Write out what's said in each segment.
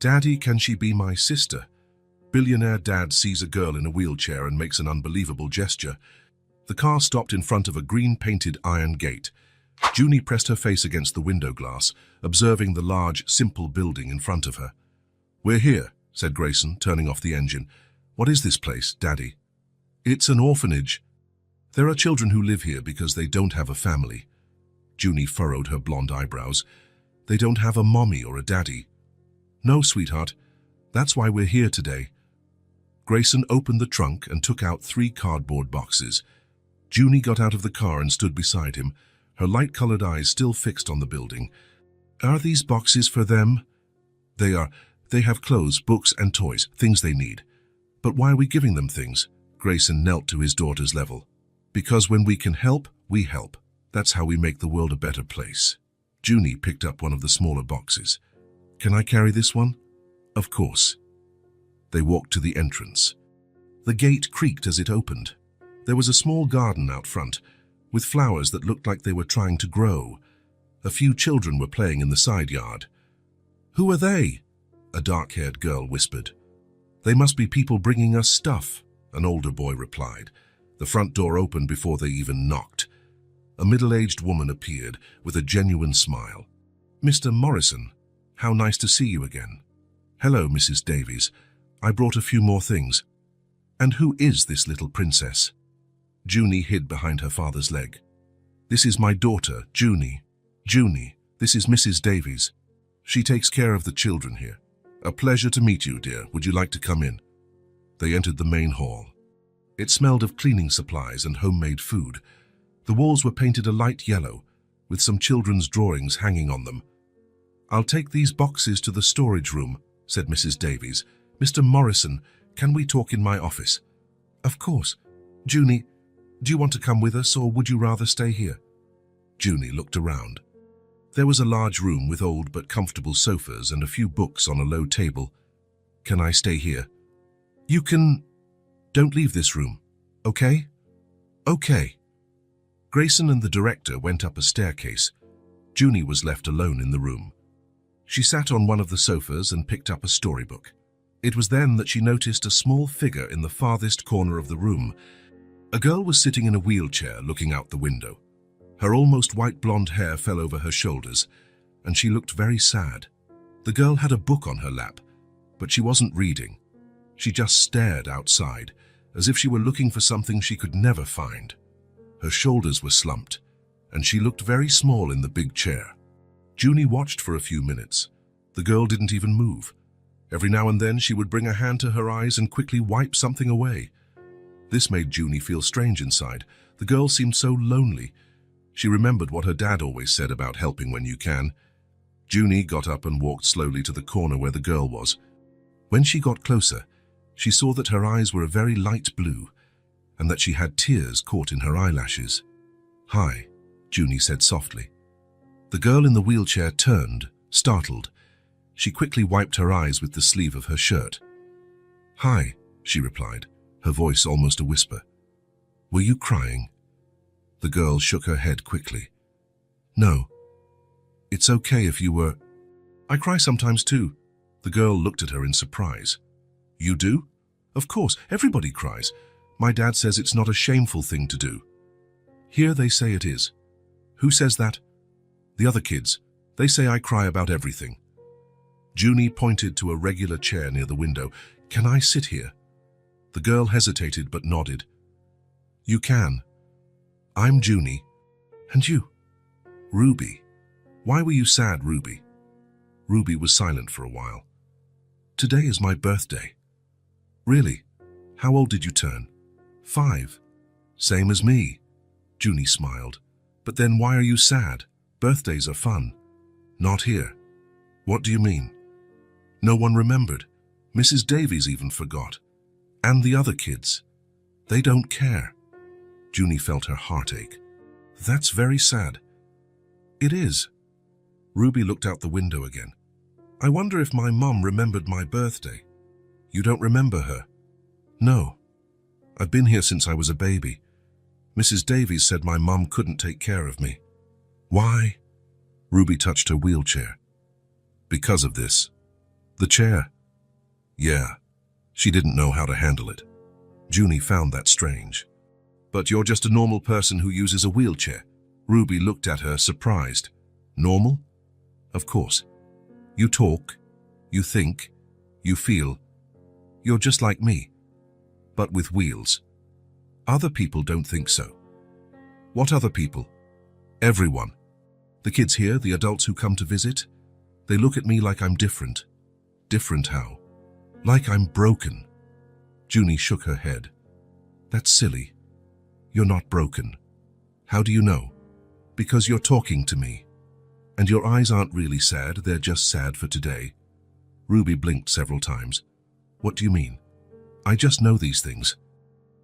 "Daddy, can she be my sister?" Billionaire dad sees a girl in a wheelchair and makes an unbelievable gesture. The car stopped in front of a green-painted iron gate. Junie pressed her face against the window glass, observing the large, simple building in front of her. "We're here," said Grayson, turning off the engine. "What is this place, Daddy?" "It's an orphanage. There are children who live here because they don't have a family." Junie furrowed her blonde eyebrows. "They don't have a mommy or a daddy." "No, sweetheart. That's why we're here today." Grayson opened the trunk and took out 3 cardboard boxes. Junie got out of the car and stood beside him, her light-colored eyes still fixed on the building. "Are these boxes for them?" "They are. They have clothes, books, and toys, things they need." "But why are we giving them things?" Grayson knelt to his daughter's level. "Because when we can help, we help. That's how we make the world a better place." Junie picked up one of the smaller boxes. "Can I carry this one?" "Of course." They walked to the entrance. The gate creaked as it opened. There was a small garden out front, with flowers that looked like they were trying to grow. A few children were playing in the side yard. "Who are they?" a dark-haired girl whispered. "They must be people bringing us stuff," an older boy replied. The front door opened before they even knocked. A middle-aged woman appeared with a genuine smile. "Mr. Morrison, how nice to see you again." "Hello, Mrs. Davies. I brought a few more things." "And who is this little princess?" Junie hid behind her father's leg. "This is my daughter, Junie. Junie, this is Mrs. Davies. She takes care of the children here." "A pleasure to meet you, dear. Would you like to come in?" They entered the main hall. It smelled of cleaning supplies and homemade food. The walls were painted a light yellow, with some children's drawings hanging on them. "I'll take these boxes to the storage room," said Mrs. Davies. "Mr. Morrison, can we talk in my office?" "Of course. Junie, do you want to come with us, or would you rather stay here?" Junie looked around. There was a large room with old but comfortable sofas and a few books on a low table. "Can I stay here?" "You can. Don't leave this room, okay?" "Okay." Grayson and the director went up a staircase. Junie was left alone in the room. She sat on one of the sofas and picked up a storybook. It was then that she noticed a small figure in the farthest corner of the room. A girl was sitting in a wheelchair looking out the window. Her almost white blonde hair fell over her shoulders, and she looked very sad. The girl had a book on her lap, but she wasn't reading. She just stared outside, as if she were looking for something she could never find. Her shoulders were slumped, and she looked very small in the big chair. Junie watched for a few minutes. The girl didn't even move. Every now and then she would bring a hand to her eyes and quickly wipe something away. This made Junie feel strange inside. The girl seemed so lonely. She remembered what her dad always said about helping when you can. Junie got up and walked slowly to the corner where the girl was. When she got closer, she saw that her eyes were a very light blue, and that she had tears caught in her eyelashes. "Hi," Junie said softly. The girl in the wheelchair turned, startled. She quickly wiped her eyes with the sleeve of her shirt. "Hi," she replied, her voice almost a whisper. "Were you crying?" The girl shook her head quickly. "No. It's okay if you were." "I cry sometimes too." The girl looked at her in surprise. "You do?" "Of course, everybody cries. My dad says it's not a shameful thing to do." "Here they say it is." "Who says that?" "The other kids. They say I cry about everything." Junie pointed to a regular chair near the window. "Can I sit here?" The girl hesitated but nodded. "You can. I'm Junie. And you?" "Ruby." "Why were you sad, Ruby?" Ruby was silent for a while. "Today is my birthday." "Really? How old did you turn?" 5. "Same as me." Junie smiled. "But then why are you sad? Birthdays are fun." "Not here." "What do you mean?" "No one remembered. Mrs. Davies even forgot. And the other kids. They don't care." Junie felt her heart ache. "That's very sad." "It is." Ruby looked out the window again. "I wonder if my mom remembered my birthday." "You don't remember her?" "No. I've been here since I was a baby. Mrs. Davies said my mom couldn't take care of me." "Why?" Ruby touched her wheelchair. "Because of this." The chair. Yeah, she didn't know how to handle it. Junie found that strange. But you're just a normal person who uses a wheelchair. Ruby looked at her, surprised. Normal? Of course. You talk, you think, you feel. You're just like me, but with wheels. Other people don't think so. What other people? Everyone. The kids here, the adults who come to visit, they look at me like I'm different. Different how? Like I'm broken. Junie shook her head. That's silly. You're not broken. How do you know? Because you're talking to me. And your eyes aren't really sad, they're just sad for today. Ruby blinked several times. What do you mean? I just know these things.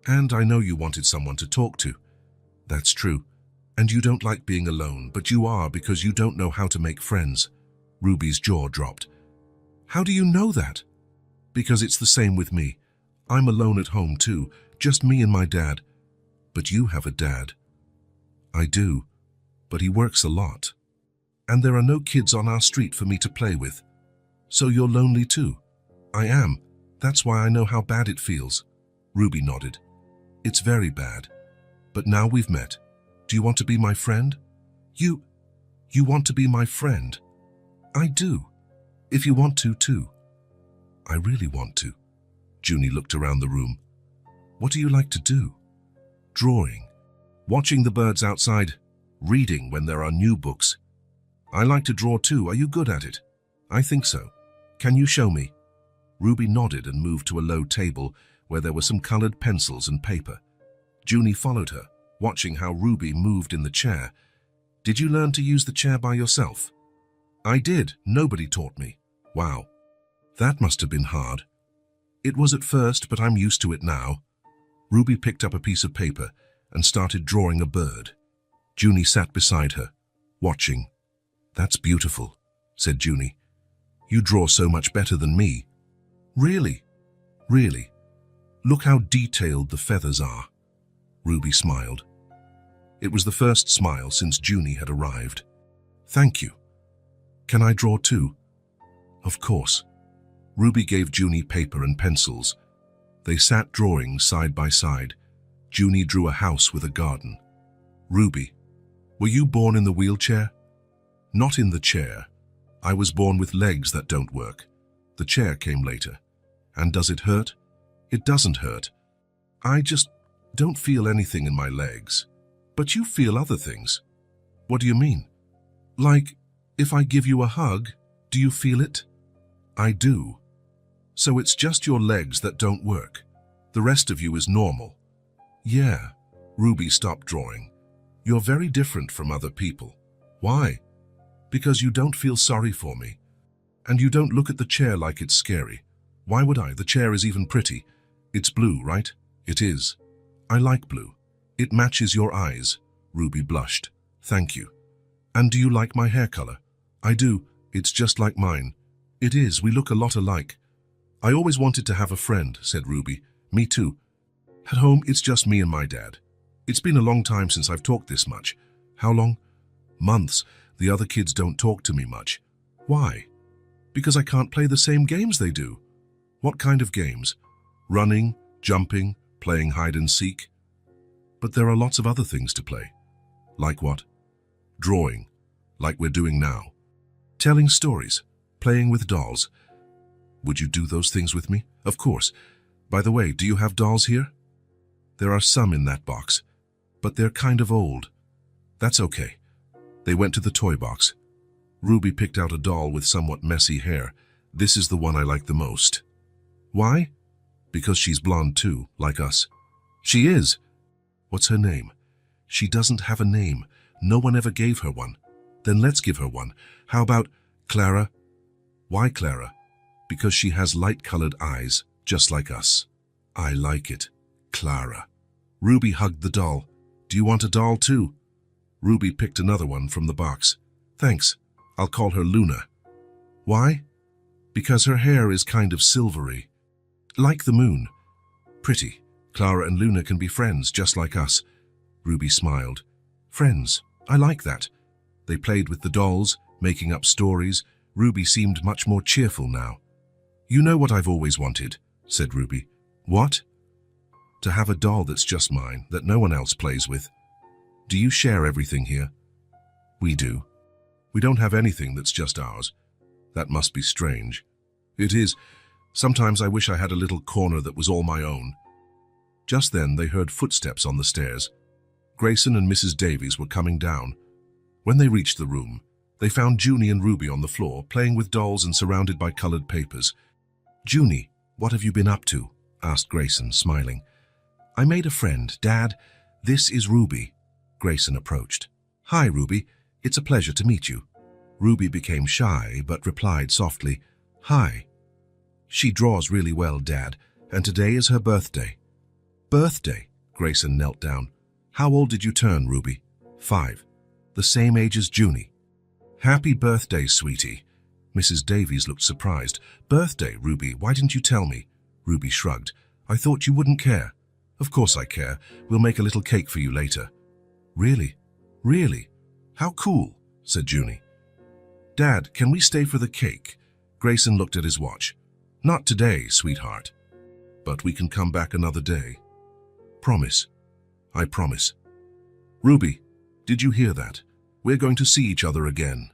And I know you wanted someone to talk to. That's true. And you don't like being alone, but you are because you don't know how to make friends. Ruby's jaw dropped. How do you know that? Because it's the same with me. I'm alone at home too, just me and my dad. But you have a dad. I do, but he works a lot. And there are no kids on our street for me to play with. So you're lonely too? I am. That's why I know how bad it feels. Ruby nodded. It's very bad. But now we've met. Do you want to be my friend? You want to be my friend? I do. If you want to, too. I really want to. Junie looked around the room. What do you like to do? Drawing. Watching the birds outside. Reading when there are new books. I like to draw too. Are you good at it? I think so. Can you show me? Ruby nodded and moved to a low table where there were some colored pencils and paper. Junie followed her, watching how Ruby moved in the chair. Did you learn to use the chair by yourself? I did. Nobody taught me. Wow. That must have been hard. It was at first, but I'm used to it now. Ruby picked up a piece of paper and started drawing a bird. Junie sat beside her, watching. That's beautiful, said Junie. You draw so much better than me. Really? Really? Look how detailed the feathers are. Ruby smiled. It was the first smile since Junie had arrived. Thank you. Can I draw too? Of course. Ruby gave Junie paper and pencils. They sat drawing side by side. Junie drew a house with a garden. Ruby, were you born in the wheelchair? Not in the chair. I was born with legs that don't work. The chair came later. And does it hurt? It doesn't hurt. I just don't feel anything in my legs. But you feel other things. What do you mean? Like, if I give you a hug, do you feel it? I do. So it's just your legs that don't work. The rest of you is normal. Yeah. Ruby stopped drawing. You're very different from other people. Why? Because you don't feel sorry for me. And you don't look at the chair like it's scary. Why would I? The chair is even pretty. It's blue, right? It is. I like blue. It matches your eyes. Ruby blushed. Thank you. And do you like my hair color? I do. It's just like mine. It is. We look a lot alike. I always wanted to have a friend, said Ruby. Me too. At home, it's just me and my dad. It's been a long time since I've talked this much. How long? Months. The other kids don't talk to me much. Why? Because I can't play the same games they do. What kind of games? Running, jumping, playing hide and seek? But there are lots of other things to play. Like what? Drawing, like we're doing now. Telling stories, playing with dolls. Would you do those things with me? Of course. By the way, do you have dolls here? There are some in that box, but they're kind of old. That's okay. They went to the toy box. Ruby picked out a doll with somewhat messy hair. This is the one I like the most. Why? Because she's blonde too, like us. She is. What's her name? She doesn't have a name. No one ever gave her one. Then let's give her one. How about Clara? Why Clara? Because she has light-colored eyes, just like us. I like it. Clara. Ruby hugged the doll. Do you want a doll too? Ruby picked another one from the box. Thanks. I'll call her Luna. Why? Because her hair is kind of silvery. Like the moon. Pretty. Clara and Luna can be friends, just like us. Ruby smiled. Friends. I like that. They played with the dolls, making up stories. Ruby seemed much more cheerful now. You know what I've always wanted, said Ruby. What? To have a doll that's just mine, that no one else plays with. Do you share everything here? We do. We don't have anything that's just ours. That must be strange. It is. Sometimes I wish I had a little corner that was all my own. Just then they heard footsteps on the stairs. Grayson and Mrs. Davies were coming down. When they reached the room, they found Junie and Ruby on the floor, playing with dolls and surrounded by colored papers. Junie, what have you been up to? Asked Grayson, smiling. I made a friend, Dad. This is Ruby. Grayson approached. Hi, Ruby. It's a pleasure to meet you. Ruby became shy, but replied softly, Hi. She draws really well, Dad, and today is her birthday. Birthday? Grayson knelt down. How old did you turn, Ruby? 5. The same age as Junie. Happy birthday, sweetie. Mrs. Davies looked surprised. Birthday, Ruby, why didn't you tell me? Ruby shrugged. I thought you wouldn't care. Of course I care. We'll make a little cake for you later. Really? Really? How cool, said Junie. Dad, can we stay for the cake? Grayson looked at his watch. Not today, sweetheart. But we can come back another day. Promise. I promise. Ruby, did you hear that? We're going to see each other again.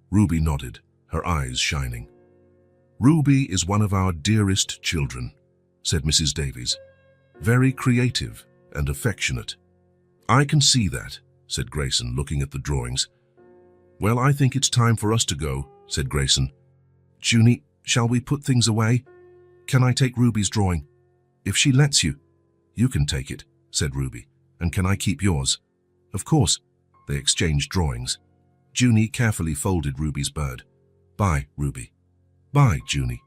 Ruby nodded, her eyes shining. Ruby is one of our dearest children, said Mrs. Davies. Very creative and affectionate. I can see that, said Grayson, looking at the drawings. Well, I think it's time for us to go, said Grayson. Junie, shall we put things away? Can I take Ruby's drawing? If she lets you. You can take it, said Ruby. And can I keep yours? Of course. They exchanged drawings. Junie carefully folded Ruby's bird. Bye, Ruby. Bye, Junie.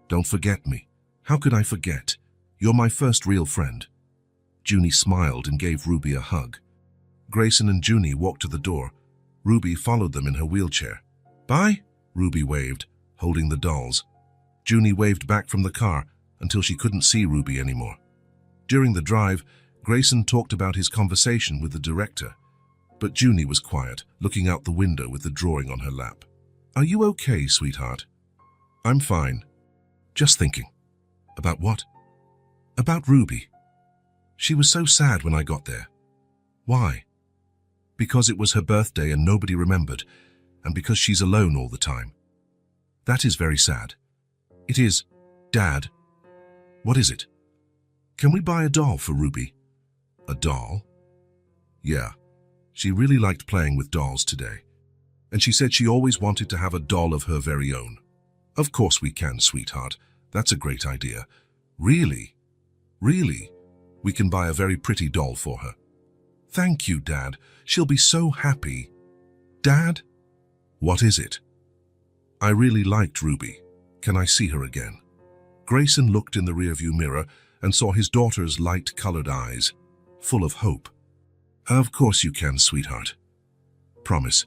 Don't forget me. How could I forget? You're my first real friend. Junie smiled and gave Ruby a hug. Grayson and Junie walked to the door. Ruby followed them in her wheelchair. Bye, Ruby waved, holding the dolls. Junie waved back from the car until she couldn't see Ruby anymore. During the drive, Grayson talked about his conversation with the director. But Junie was quiet, looking out the window with the drawing on her lap. Are you okay, sweetheart? I'm fine. Just thinking. About what? About Ruby. She was so sad when I got there. Why? Because it was her birthday and nobody remembered, and because she's alone all the time. That is very sad. It is. Dad. What is it? Can we buy a doll for Ruby? A doll? Yeah. She really liked playing with dolls today. And she said she always wanted to have a doll of her very own. Of course we can, sweetheart. That's a great idea. Really? Really? We can buy a very pretty doll for her. Thank you, Dad. She'll be so happy. Dad? What is it? I really liked Ruby. Can I see her again? Grayson looked in the rearview mirror and saw his daughter's light-colored eyes, full of hope. Of course you can, sweetheart. Promise.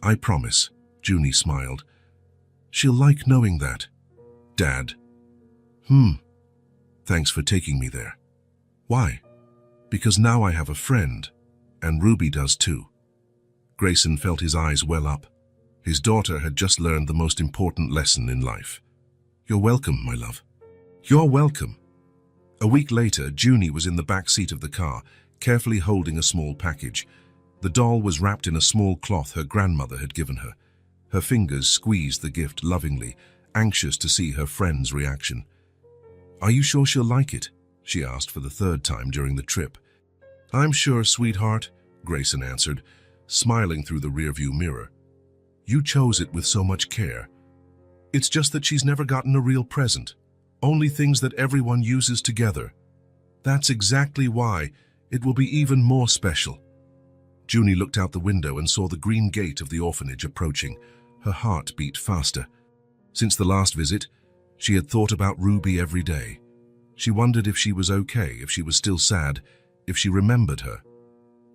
I promise, Junie smiled. She'll like knowing that. Dad. Thanks for taking me there. Why? Because now I have a friend, and Ruby does too. Grayson felt his eyes well up. His daughter had just learned the most important lesson in life. You're welcome, my love. You're welcome. A week later, Junie was in the back seat of the car, carefully holding a small package. The doll was wrapped in a small cloth her grandmother had given her. Her fingers squeezed the gift lovingly, anxious to see her friend's reaction. Are you sure she'll like it? She asked for the third time during the trip. I'm sure, sweetheart, Grayson answered, smiling through the rearview mirror. You chose it with so much care. It's just that she's never gotten a real present, only things that everyone uses together. That's exactly why it will be even more special. Junie looked out the window and saw the green gate of the orphanage approaching. Her heart beat faster. Since the last visit, she had thought about Ruby every day. She wondered if she was okay, if she was still sad, if she remembered her.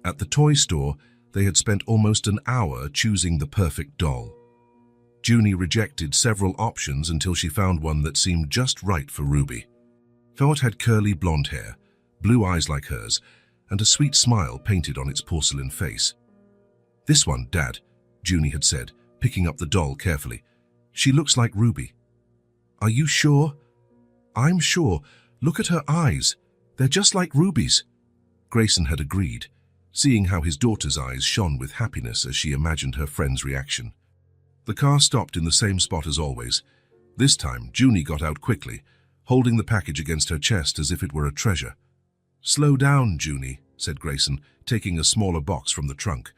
At the toy store, they had spent almost an hour choosing the perfect doll. Junie rejected several options until she found one that seemed just right for Ruby. It had curly blonde hair, blue eyes like hers, and a sweet smile painted on its porcelain face. This one, Dad, Junie had said, picking up the doll carefully. She looks like Ruby. Are you sure? I'm sure. Look at her eyes. They're just like Ruby's. Grayson had agreed, seeing how his daughter's eyes shone with happiness as she imagined her friend's reaction. The car stopped in the same spot as always. This time, Junie got out quickly, holding the package against her chest as if it were a treasure. "Slow down, Junie," said Grayson, taking a smaller box from the trunk.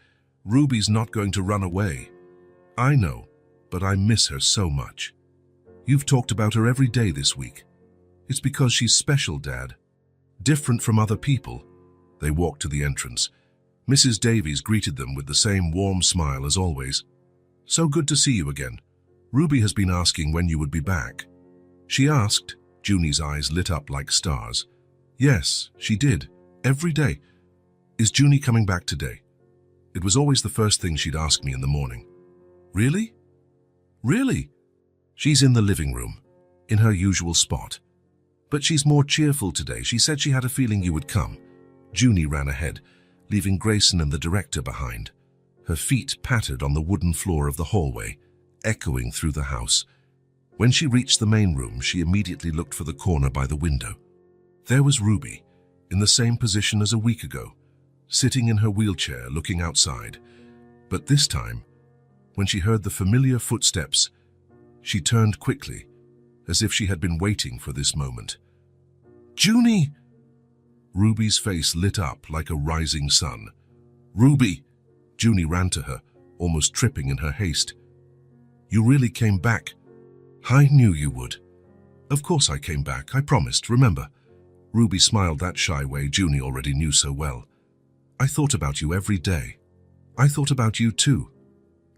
"Ruby's not going to run away." "I know, but I miss her so much. You've talked about her every day this week. It's because she's special, Dad. Different from other people." They walked to the entrance. Mrs. Davies greeted them with the same warm smile as always. "So good to see you again. Ruby has been asking when you would be back." She asked. Junie's eyes lit up like stars. "Yes, she did. Every day. Is Junie coming back today?" It was always the first thing she'd ask me in the morning. "Really? Really?" "She's in the living room, in her usual spot. But she's more cheerful today. She said she had a feeling you would come." Junie ran ahead, leaving Grayson and the director behind. Her feet pattered on the wooden floor of the hallway, echoing through the house. When she reached the main room, she immediately looked for the corner by the window. There was Ruby, in the same position as a week ago, sitting in her wheelchair looking outside. But this time, when she heard the familiar footsteps, she turned quickly, as if she had been waiting for this moment. "Junie!" Ruby's face lit up like a rising sun. "Ruby!" Junie ran to her, almost tripping in her haste. "You really came back." "I knew you would." "Of course I came back, I promised, remember?" Ruby smiled that shy way Junie already knew so well. "I thought about you every day." "I thought about you too."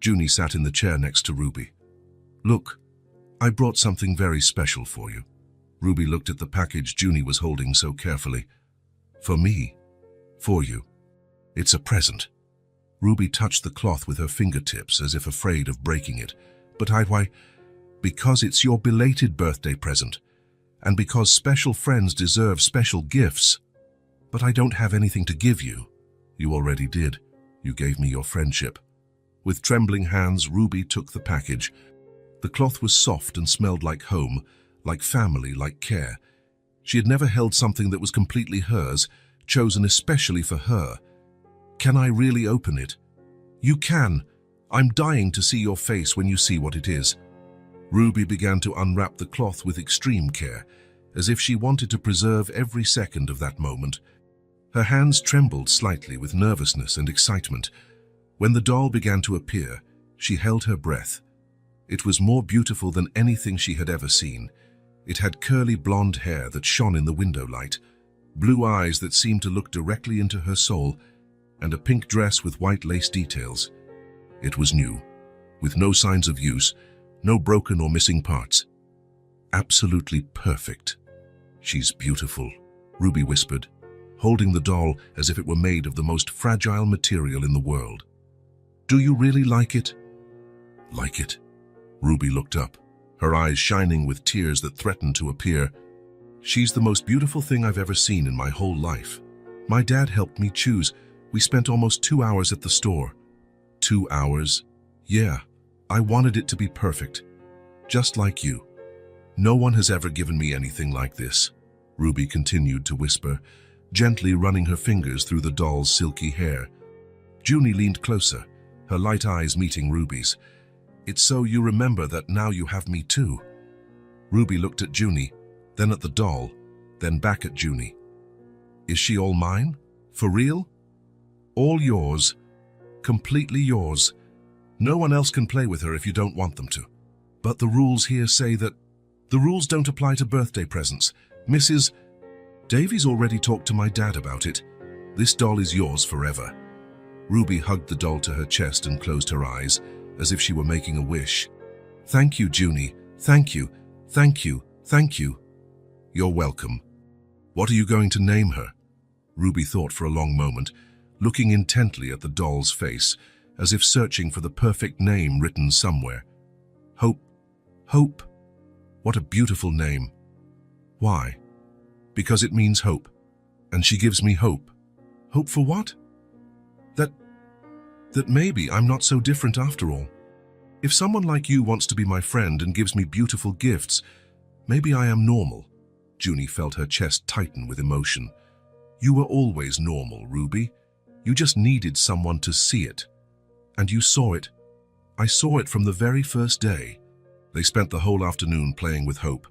Junie sat in the chair next to Ruby. "Look, I brought something very special for you." Ruby looked at the package Junie was holding so carefully. "For me. For you. It's a present." Ruby touched the cloth with her fingertips as if afraid of breaking it. "But why? Because it's your belated birthday present, and because special friends deserve special gifts." "But I don't have anything to give you." "You already did. You gave me your friendship." With trembling hands, Ruby took the package. The cloth was soft and smelled like home, like family, like care. She had never held something that was completely hers, chosen especially for her. "Can I really open it?" "You can. I'm dying to see your face when you see what it is." Ruby began to unwrap the cloth with extreme care, as if she wanted to preserve every second of that moment. Her hands trembled slightly with nervousness and excitement. When the doll began to appear, she held her breath. It was more beautiful than anything she had ever seen. It had curly blonde hair that shone in the window light, blue eyes that seemed to look directly into her soul, and a pink dress with white lace details. It was new, with no signs of use, no broken or missing parts. Absolutely perfect. "She's beautiful," Ruby whispered, holding the doll as if it were made of the most fragile material in the world. "Do you really like it?" "Like it?" Ruby looked up, her eyes shining with tears that threatened to appear. "She's the most beautiful thing I've ever seen in my whole life. My dad helped me choose. We spent almost 2 hours at the store." 2 hours? Yeah, I wanted it to be perfect. Just like you. "No one has ever given me anything like this," Ruby continued to whisper, gently running her fingers through the doll's silky hair. Junie leaned closer, her light eyes meeting Ruby's. "It's so you remember that now you have me too." Ruby looked at Junie, then at the doll, then back at Junie. "Is she all mine? For real?" "All yours. Completely yours. No one else can play with her if you don't want them to. But the rules here say that..." "The rules don't apply to birthday presents. Mrs. Davies already talked to my dad about it. This doll is yours forever." Ruby hugged the doll to her chest and closed her eyes, as if she were making a wish. "Thank you, Junie. Thank you. Thank you. Thank you." "You're welcome. What are you going to name her?" Ruby thought for a long moment, looking intently at the doll's face, as if searching for the perfect name written somewhere. "Hope. Hope. What a beautiful name." "Why?" "Because it means hope. And she gives me hope." "Hope for what?" That maybe I'm not so different after all. If someone like you wants to be my friend and gives me beautiful gifts, Maybe I am normal. Junie felt her chest tighten with emotion. You were always normal, Ruby. You just needed someone to see it. And you saw it. I saw it from the very first day. They spent the whole afternoon playing with Hope.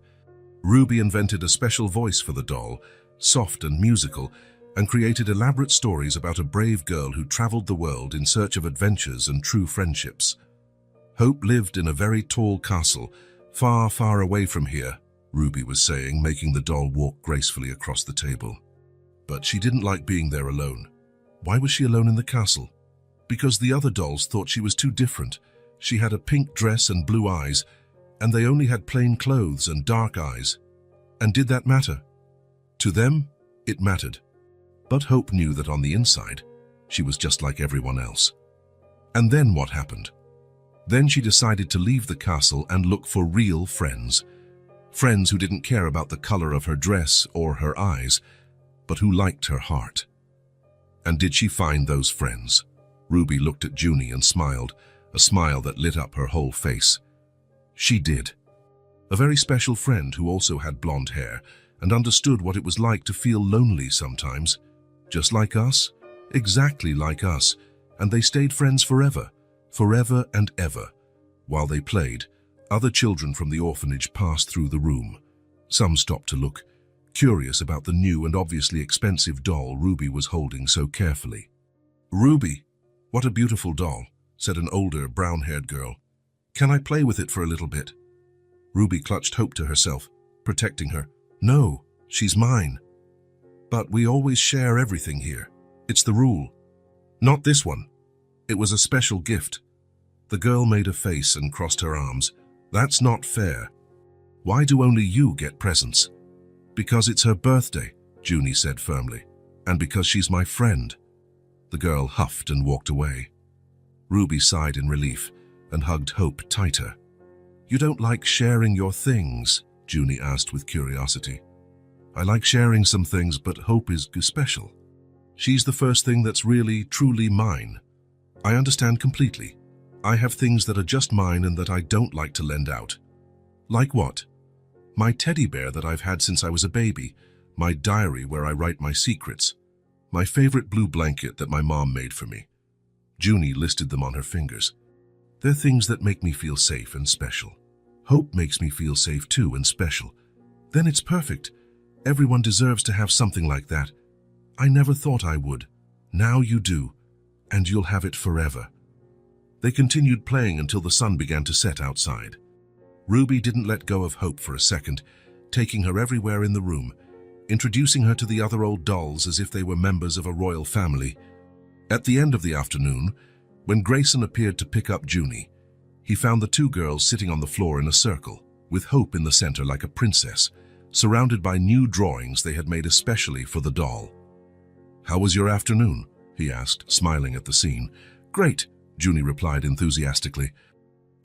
Ruby invented a special voice for the doll, soft and musical, and created elaborate stories about a brave girl who traveled the world in search of adventures and true friendships. Hope lived in a very tall castle, far, far away from here, Ruby was saying, making the doll walk gracefully across the table. But she didn't like being there alone. Why was she alone in the castle? Because the other dolls thought she was too different. She had a pink dress and blue eyes, and they only had plain clothes and dark eyes. And did that matter? To them, it mattered. But Hope knew that on the inside, she was just like everyone else. And then what happened? Then she decided to leave the castle and look for real friends. Friends who didn't care about the color of her dress or her eyes, but who liked her heart. And did she find those friends? Ruby looked at Junie and smiled, a smile that lit up her whole face. She did. A very special friend who also had blonde hair and understood what it was like to feel lonely sometimes. Just like us, exactly like us, and they stayed friends forever, forever and ever. While they played, other children from the orphanage passed through the room. Some stopped to look, curious about the new and obviously expensive doll Ruby was holding so carefully. "Ruby, what a beautiful doll," said an older, brown-haired girl. "Can I play with it for a little bit?" Ruby clutched Hope to herself, protecting her. "No, she's mine." "But we always share everything here. It's the rule." "Not this one. It was a special gift." The girl made a face and crossed her arms. "That's not fair. Why do only you get presents?" "Because it's her birthday," Junie said firmly, "and because she's my friend." The girl huffed and walked away. Ruby sighed in relief and hugged Hope tighter. "You don't like sharing your things?" Junie asked with curiosity. "I like sharing some things, but Hope is special. She's the first thing that's really, truly mine. I understand completely. I have things that are just mine and that I don't like to lend out." "Like what?" "My teddy bear that I've had since I was a baby, my diary where I write my secrets, my favorite blue blanket that my mom made for me." Junie listed them on her fingers. "They're things that make me feel safe and special. Hope makes me feel safe too and special. Then it's perfect. Everyone deserves to have something like that. I never thought I would. Now you do, and you'll have it forever." They continued playing until the sun began to set outside. Ruby didn't let go of Hope for a second, taking her everywhere in the room, introducing her to the other old dolls as if they were members of a royal family. At the end of the afternoon, when Grayson appeared to pick up Junie, he found the two girls sitting on the floor in a circle, with Hope in the center like a princess, surrounded by new drawings they had made especially for the doll. "How was your afternoon?" he asked, smiling at the scene. "Great," Junie replied enthusiastically.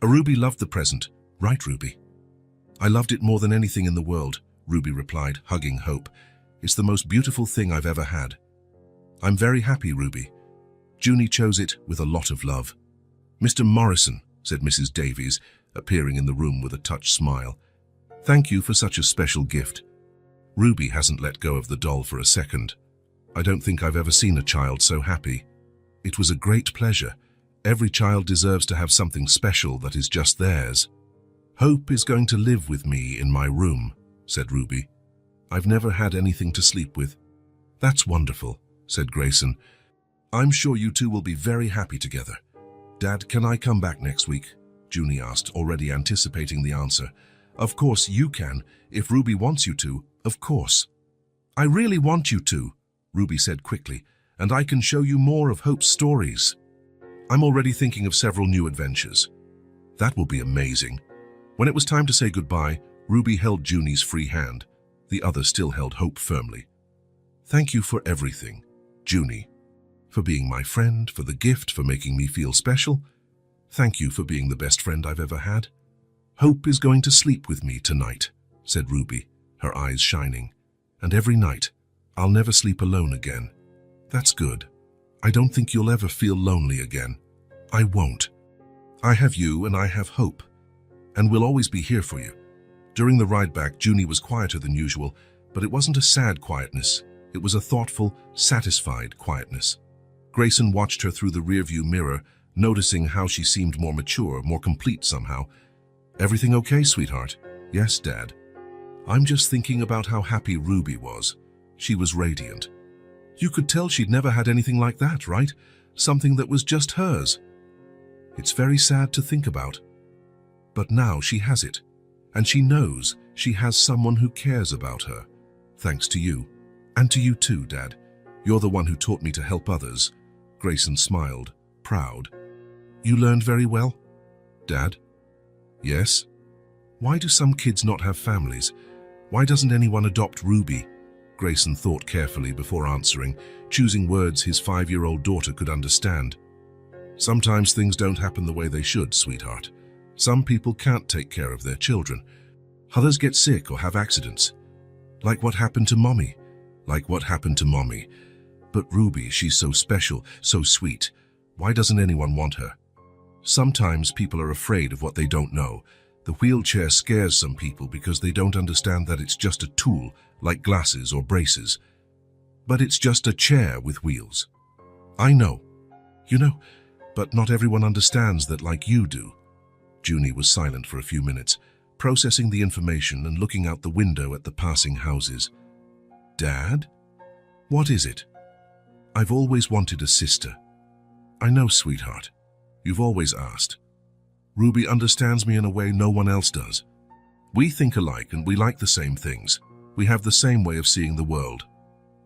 "Ruby loved the present, right, Ruby?" "I loved it more than anything in the world," Ruby replied, hugging Hope. "It's the most beautiful thing I've ever had." "I'm very happy, Ruby." Junie chose it with a lot of love. "Mr. Morrison," said Mrs. Davies, appearing in the room with a touched smile. "Thank you for such a special gift." Ruby hasn't let go of the doll for a second. "I don't think I've ever seen a child so happy. It was a great pleasure. Every child deserves to have something special that is just theirs." "Hope is going to live with me in my room," said Ruby. "I've never had anything to sleep with." "That's wonderful," said Grayson. "I'm sure you two will be very happy together." "Dad, can I come back next week?" Junie asked, already anticipating the answer. "Of course you can, if Ruby wants you to, of course." "I really want you to," Ruby said quickly, "and I can show you more of Hope's stories. I'm already thinking of several new adventures." "That will be amazing." When it was time to say goodbye, Ruby held Junie's free hand. The other still held Hope firmly. "Thank you for everything, Junie. For being my friend, for the gift, for making me feel special. Thank you for being the best friend I've ever had." "Hope is going to sleep with me tonight," said Ruby, her eyes shining. "And every night, I'll never sleep alone again." "That's good. I don't think you'll ever feel lonely again." "I won't. I have you and I have Hope, and we'll always be here for you. During the ride back, Junie was quieter than usual, but it wasn't a sad quietness. It was a thoughtful, satisfied quietness. Grayson watched her through the rearview mirror, noticing how she seemed more mature, more complete somehow. "Everything okay, sweetheart?" "Yes, Dad. I'm just thinking about how happy Ruby was." She was radiant. "You could tell she'd never had anything like that, right? Something that was just hers." "It's very sad to think about. But now she has it, and she knows she has someone who cares about her. Thanks to you. And to you too, Dad. You're the one who taught me to help others." Grayson smiled, proud. "You learned very well, Dad?" "Yes." "Why do some kids not have families? Why doesn't anyone adopt Ruby?" Grayson thought carefully before answering, choosing words his 5-year-old daughter could understand. "Sometimes things don't happen the way they should, sweetheart. Some people can't take care of their children. Others get sick or have accidents. Like what happened to Mommy. Like what happened to Mommy. But Ruby, she's so special, so sweet. Why doesn't anyone want her?" Sometimes people are afraid of what they don't know. The wheelchair scares some people because they don't understand that it's just a tool, like glasses or braces. But it's just a chair with wheels. "I know. You know, but not everyone understands that like you do." Junie was silent for a few minutes, processing the information and looking out the window at the passing houses. "Dad? What is it?" "I've always wanted a sister." "I know, sweetheart. You've always asked. Ruby understands me in a way no one else does. We think alike and we like the same things. We have the same way of seeing the world.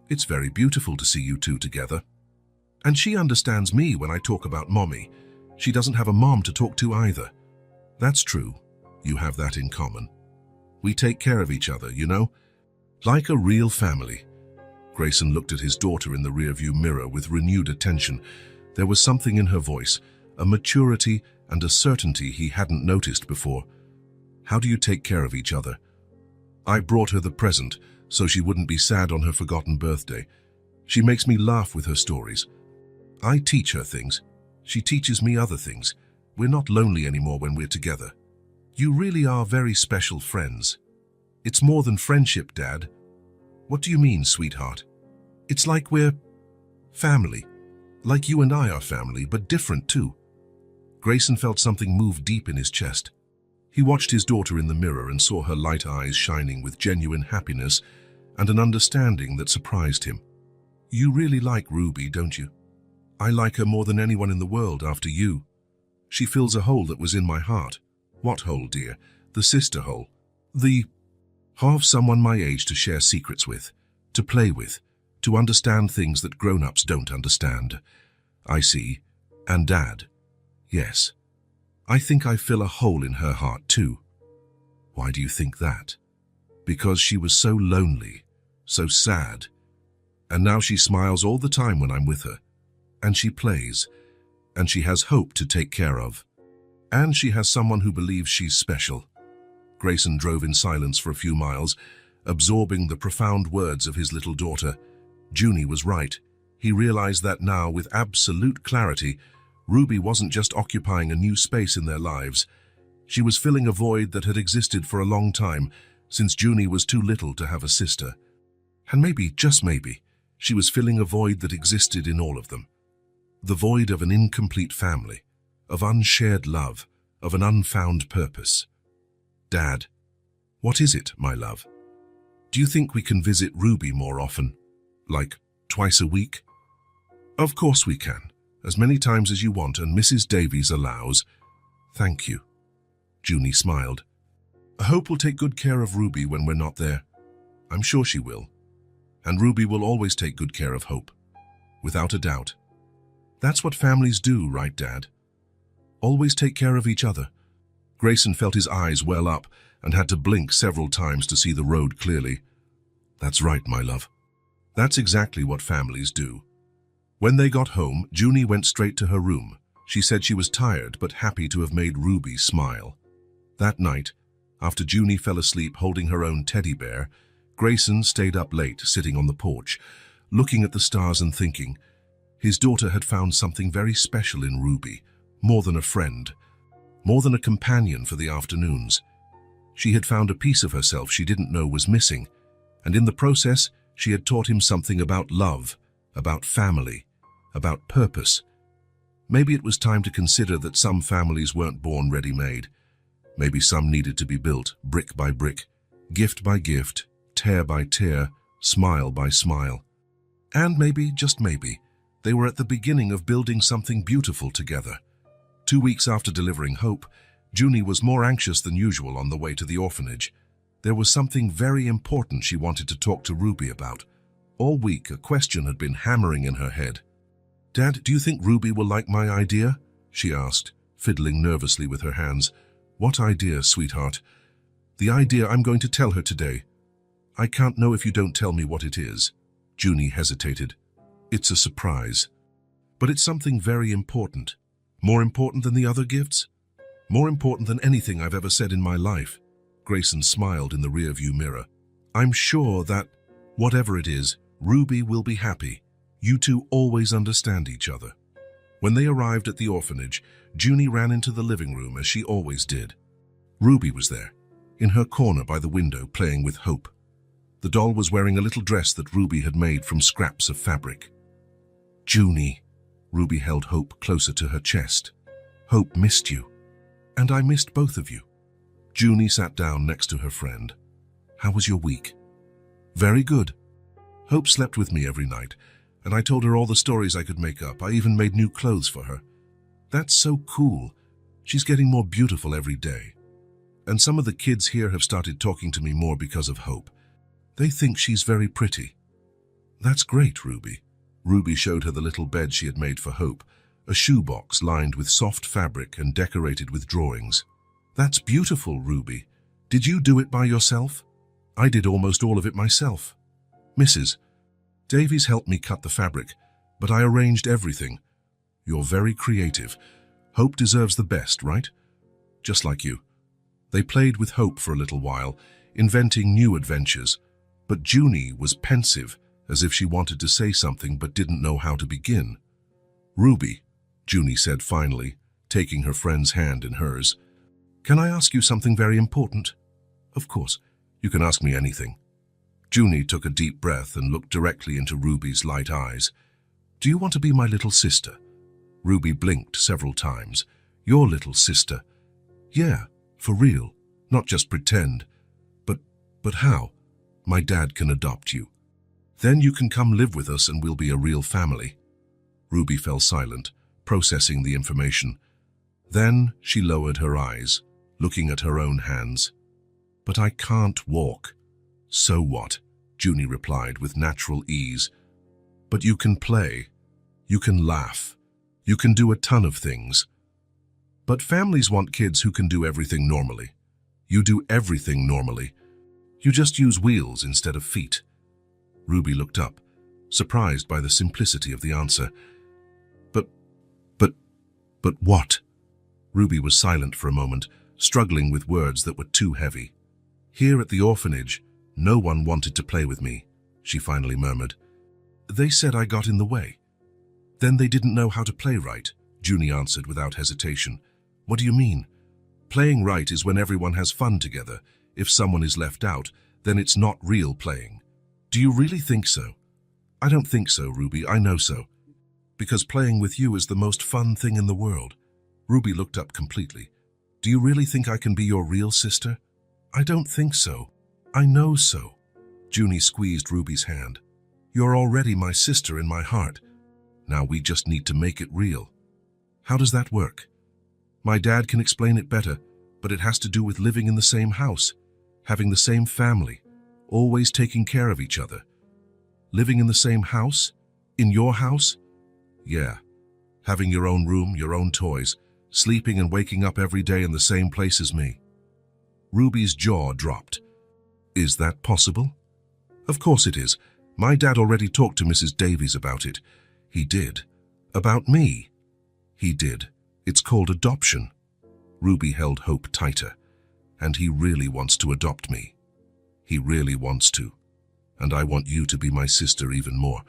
It's very beautiful to see you two together. And she understands me when I talk about Mommy. She doesn't have a mom to talk to either." "That's true. You have that in common. We take care of each other, you know? Like a real family." Grayson looked at his daughter in the rearview mirror with renewed attention. There was something in her voice, a maturity and a certainty he hadn't noticed before. "How do you take care of each other?" "I brought her the present so she wouldn't be sad on her forgotten birthday. She makes me laugh with her stories. I teach her things. She teaches me other things. We're not lonely anymore when we're together. You really are very special friends." "It's more than friendship, Dad." "What do you mean, sweetheart?" "It's like we're family. Like you and I are family, but different too." Grayson felt something move deep in his chest. He watched his daughter in the mirror and saw her light eyes shining with genuine happiness and an understanding that surprised him. "You really like Ruby, don't you?" "I like her more than anyone in the world after you. She fills a hole that was in my heart." "What hole, dear?" "The sister hole. The have someone my age to share secrets with, to play with, to understand things that grown-ups don't understand." "I see. And Dad?" "Yes. I think I fill a hole in her heart too." "Why do you think that?" "Because she was so lonely, so sad. And now she smiles all the time when I'm with her. And she plays. And she has hope to take care of. And she has someone who believes she's special." Grayson drove in silence for a few miles, absorbing the profound words of his little daughter. Junie was right. He realized that now with absolute clarity. Ruby wasn't just occupying a new space in their lives. She was filling a void that had existed for a long time, since Junie was too little to have a sister. And maybe, just maybe, she was filling a void that existed in all of them. The void of an incomplete family, of unshared love, of an unfound purpose. "Dad, what is it, my love? Do you think we can visit Ruby more often? Like twice a week?" "Of course we can. As many times as you want and Mrs. Davies allows." "Thank you." Junie smiled. "I hope we'll take good care of Ruby when we're not there." "I'm sure she will. And Ruby will always take good care of Hope. Without a doubt. That's what families do, right, Dad? Always take care of each other." Grayson felt his eyes well up and had to blink several times to see the road clearly. "That's right, my love. That's exactly what families do." When they got home, Junie went straight to her room. She said she was tired but happy to have made Ruby smile. That night, after Junie fell asleep holding her own teddy bear, Grayson stayed up late, sitting on the porch, looking at the stars and thinking. His daughter had found something very special in Ruby, more than a friend, more than a companion for the afternoons. She had found a piece of herself she didn't know was missing, and in the process, she had taught him something about love, about family, about purpose. Maybe it was time to consider that some families weren't born ready-made. Maybe some needed to be built, brick by brick, gift by gift, tear by tear, smile by smile. And maybe, just maybe, they were at the beginning of building something beautiful together. 2 weeks after delivering Hope, Junie was more anxious than usual on the way to the orphanage. There was something very important she wanted to talk to Ruby about. All week, a question had been hammering in her head. "Dad, do you think Ruby will like my idea?" she asked, fiddling nervously with her hands. "What idea, sweetheart?" "The idea I'm going to tell her today." "I can't know if you don't tell me what it is." Junie hesitated. "It's a surprise. But it's something very important. More important than the other gifts? More important than anything I've ever said in my life." Grayson smiled in the rearview mirror. "I'm sure that, whatever it is, Ruby will be happy. You two always understand each other." When they arrived at the orphanage, Junie ran into the living room as she always did. Ruby was there, in her corner by the window, playing with Hope. The doll was wearing a little dress that Ruby had made from scraps of fabric. "Junie," Ruby held Hope closer to her chest. "Hope missed you. And I missed both of you." Junie sat down next to her friend. "How was your week?" "Very good. Hope slept with me every night, and I told her all the stories I could make up. I even made new clothes for her. That's so cool. She's getting more beautiful every day. And some of the kids here have started talking to me more because of Hope. They think she's very pretty." "That's great, Ruby." Ruby showed her the little bed she had made for Hope, a shoebox lined with soft fabric and decorated with drawings. "That's beautiful, Ruby. Did you do it by yourself?" "I did almost all of it myself. Mrs. Davies helped me cut the fabric, but I arranged everything." "You're very creative. Hope deserves the best, right?" "Just like you." They played with Hope for a little while, inventing new adventures, but Junie was pensive, as if she wanted to say something but didn't know how to begin. "Ruby," Junie said finally, taking her friend's hand in hers, "can I ask you something very important?" "Of course, you can ask me anything." Junie took a deep breath and looked directly into Ruby's light eyes. "Do you want to be my little sister?" Ruby blinked several times. "Your little sister?" "Yeah, for real, not just pretend." But how?" "My dad can adopt you. Then you can come live with us and we'll be a real family." Ruby fell silent, processing the information. Then she lowered her eyes, looking at her own hands. "But I can't walk." "So what?" Junie replied with natural ease. "But you can play. You can laugh. You can do a ton of things." "But families want kids who can do everything normally." "You do everything normally. You just use wheels instead of feet." Ruby looked up, surprised by the simplicity of the answer. But what?" Ruby was silent for a moment, struggling with words that were too heavy. "Here at the orphanage, no one wanted to play with me," she finally murmured. "They said I got in the way." "Then they didn't know how to play right," Junie answered without hesitation. "What do you mean?" "Playing right is when everyone has fun together. If someone is left out, then it's not real playing." "Do you really think so?" "I don't think so, Ruby, I know so. Because playing with you is the most fun thing in the world." Ruby looked up completely. "Do you really think I can be your real sister?" "I don't think so. I know so." Junie squeezed Ruby's hand. "You're already my sister in my heart. Now we just need to make it real." "How does that work?" "My dad can explain it better, but it has to do with living in the same house, having the same family, always taking care of each other." "Living in the same house? In your house?" "Yeah. Having your own room, your own toys, sleeping and waking up every day in the same place as me." Ruby's jaw dropped. "Is that possible?" "Of course it is. My dad already talked to Mrs. Davies about it." "He did? About me?" "He did. It's called adoption." Ruby held Hope tighter. "And he really wants to adopt me. He really wants to. And I want you to be my sister even more.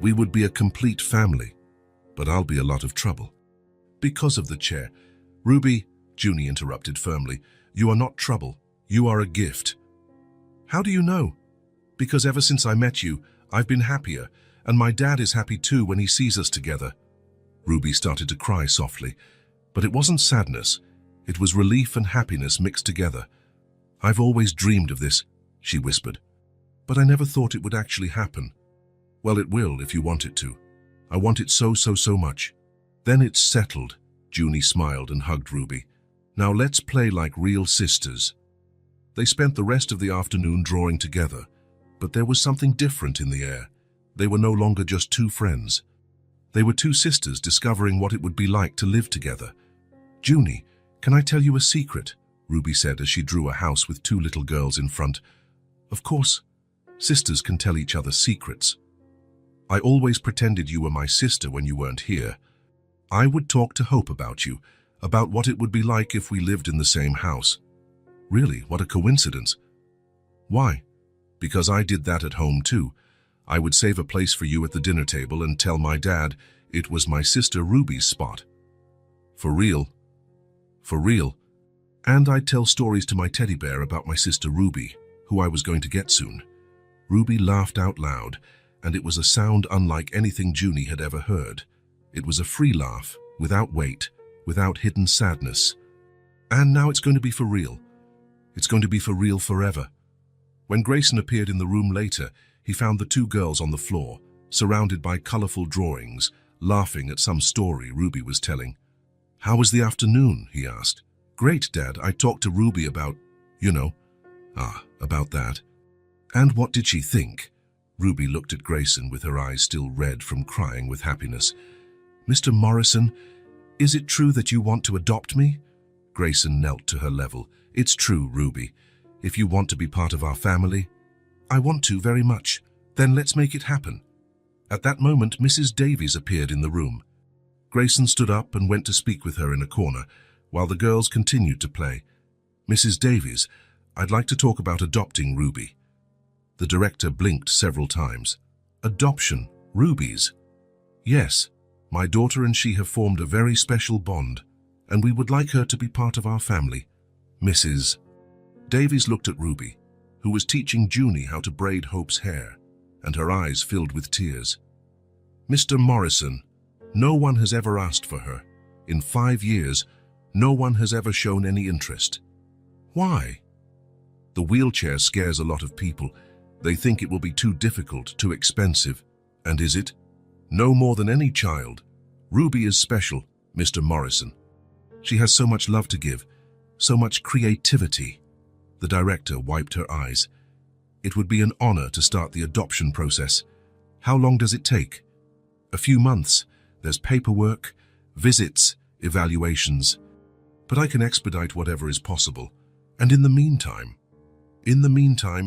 We would be a complete family. But I'll be a lot of trouble." "Because of the chair." "Ruby," Junie interrupted firmly, "you are not trouble. You are a gift. How do you know? Because ever since I met you, I've been happier, and my dad is happy too when he sees us together. Ruby started to cry softly, but it wasn't sadness. It was relief and happiness mixed together. I've always dreamed of this, she whispered, but I never thought it would actually happen. Well, it will if you want it to. I want it so much. Then it's settled. Junie smiled and hugged Ruby. Now let's play like real sisters. They spent the rest of the afternoon drawing together, but there was something different in the air. They were no longer just two friends. They were two sisters discovering what it would be like to live together. Junie, can I tell you a secret? Ruby said as she drew a house with two little girls in front. Of course, sisters can tell each other secrets. I always pretended you were my sister when you weren't here. I would talk to Hope about you, about what it would be like if we lived in the same house. Really, what a coincidence. Why? Because I did that at home too. I would save a place for you at the dinner table and tell my dad it was my sister Ruby's spot. For real. For real. And I'd tell stories to my teddy bear about my sister Ruby, who I was going to get soon. Ruby laughed out loud, and it was a sound unlike anything Junie had ever heard. It was a free laugh, without weight, without hidden sadness. And now it's going to be for real. It's going to be for real forever. When Grayson appeared in the room later, he found the two girls on the floor, surrounded by colorful drawings, laughing at some story Ruby was telling. How was the afternoon? He asked. Great, Dad. I talked to Ruby about, about that. And what did she think? Ruby looked at Grayson with her eyes still red from crying with happiness. Mr. Morrison, is it true that you want to adopt me? Grayson knelt to her level. It's true, Ruby. If you want to be part of our family, I want to very much. Then let's make it happen. At that moment, Mrs. Davies appeared in the room. Grayson stood up and went to speak with her in a corner, while the girls continued to play. Mrs. Davies, I'd like to talk about adopting Ruby. The director blinked several times. Adoption, Ruby's? Yes, my daughter and she have formed a very special bond, and we would like her to be part of our family. Mrs. Davies looked at Ruby, who was teaching Junie how to braid Hope's hair, and her eyes filled with tears. Mr. Morrison, no one has ever asked for her. In 5 years, no one has ever shown any interest. Why? The wheelchair scares a lot of people. They think it will be too difficult, too expensive. And is it? No more than any child. Ruby is special, Mr. Morrison. She has so much love to give, so much creativity. The director wiped her eyes. It would be an honor to start the adoption process. How long does it take? A few months. There's paperwork, visits, evaluations. But I can expedite whatever is possible. And in the meantime,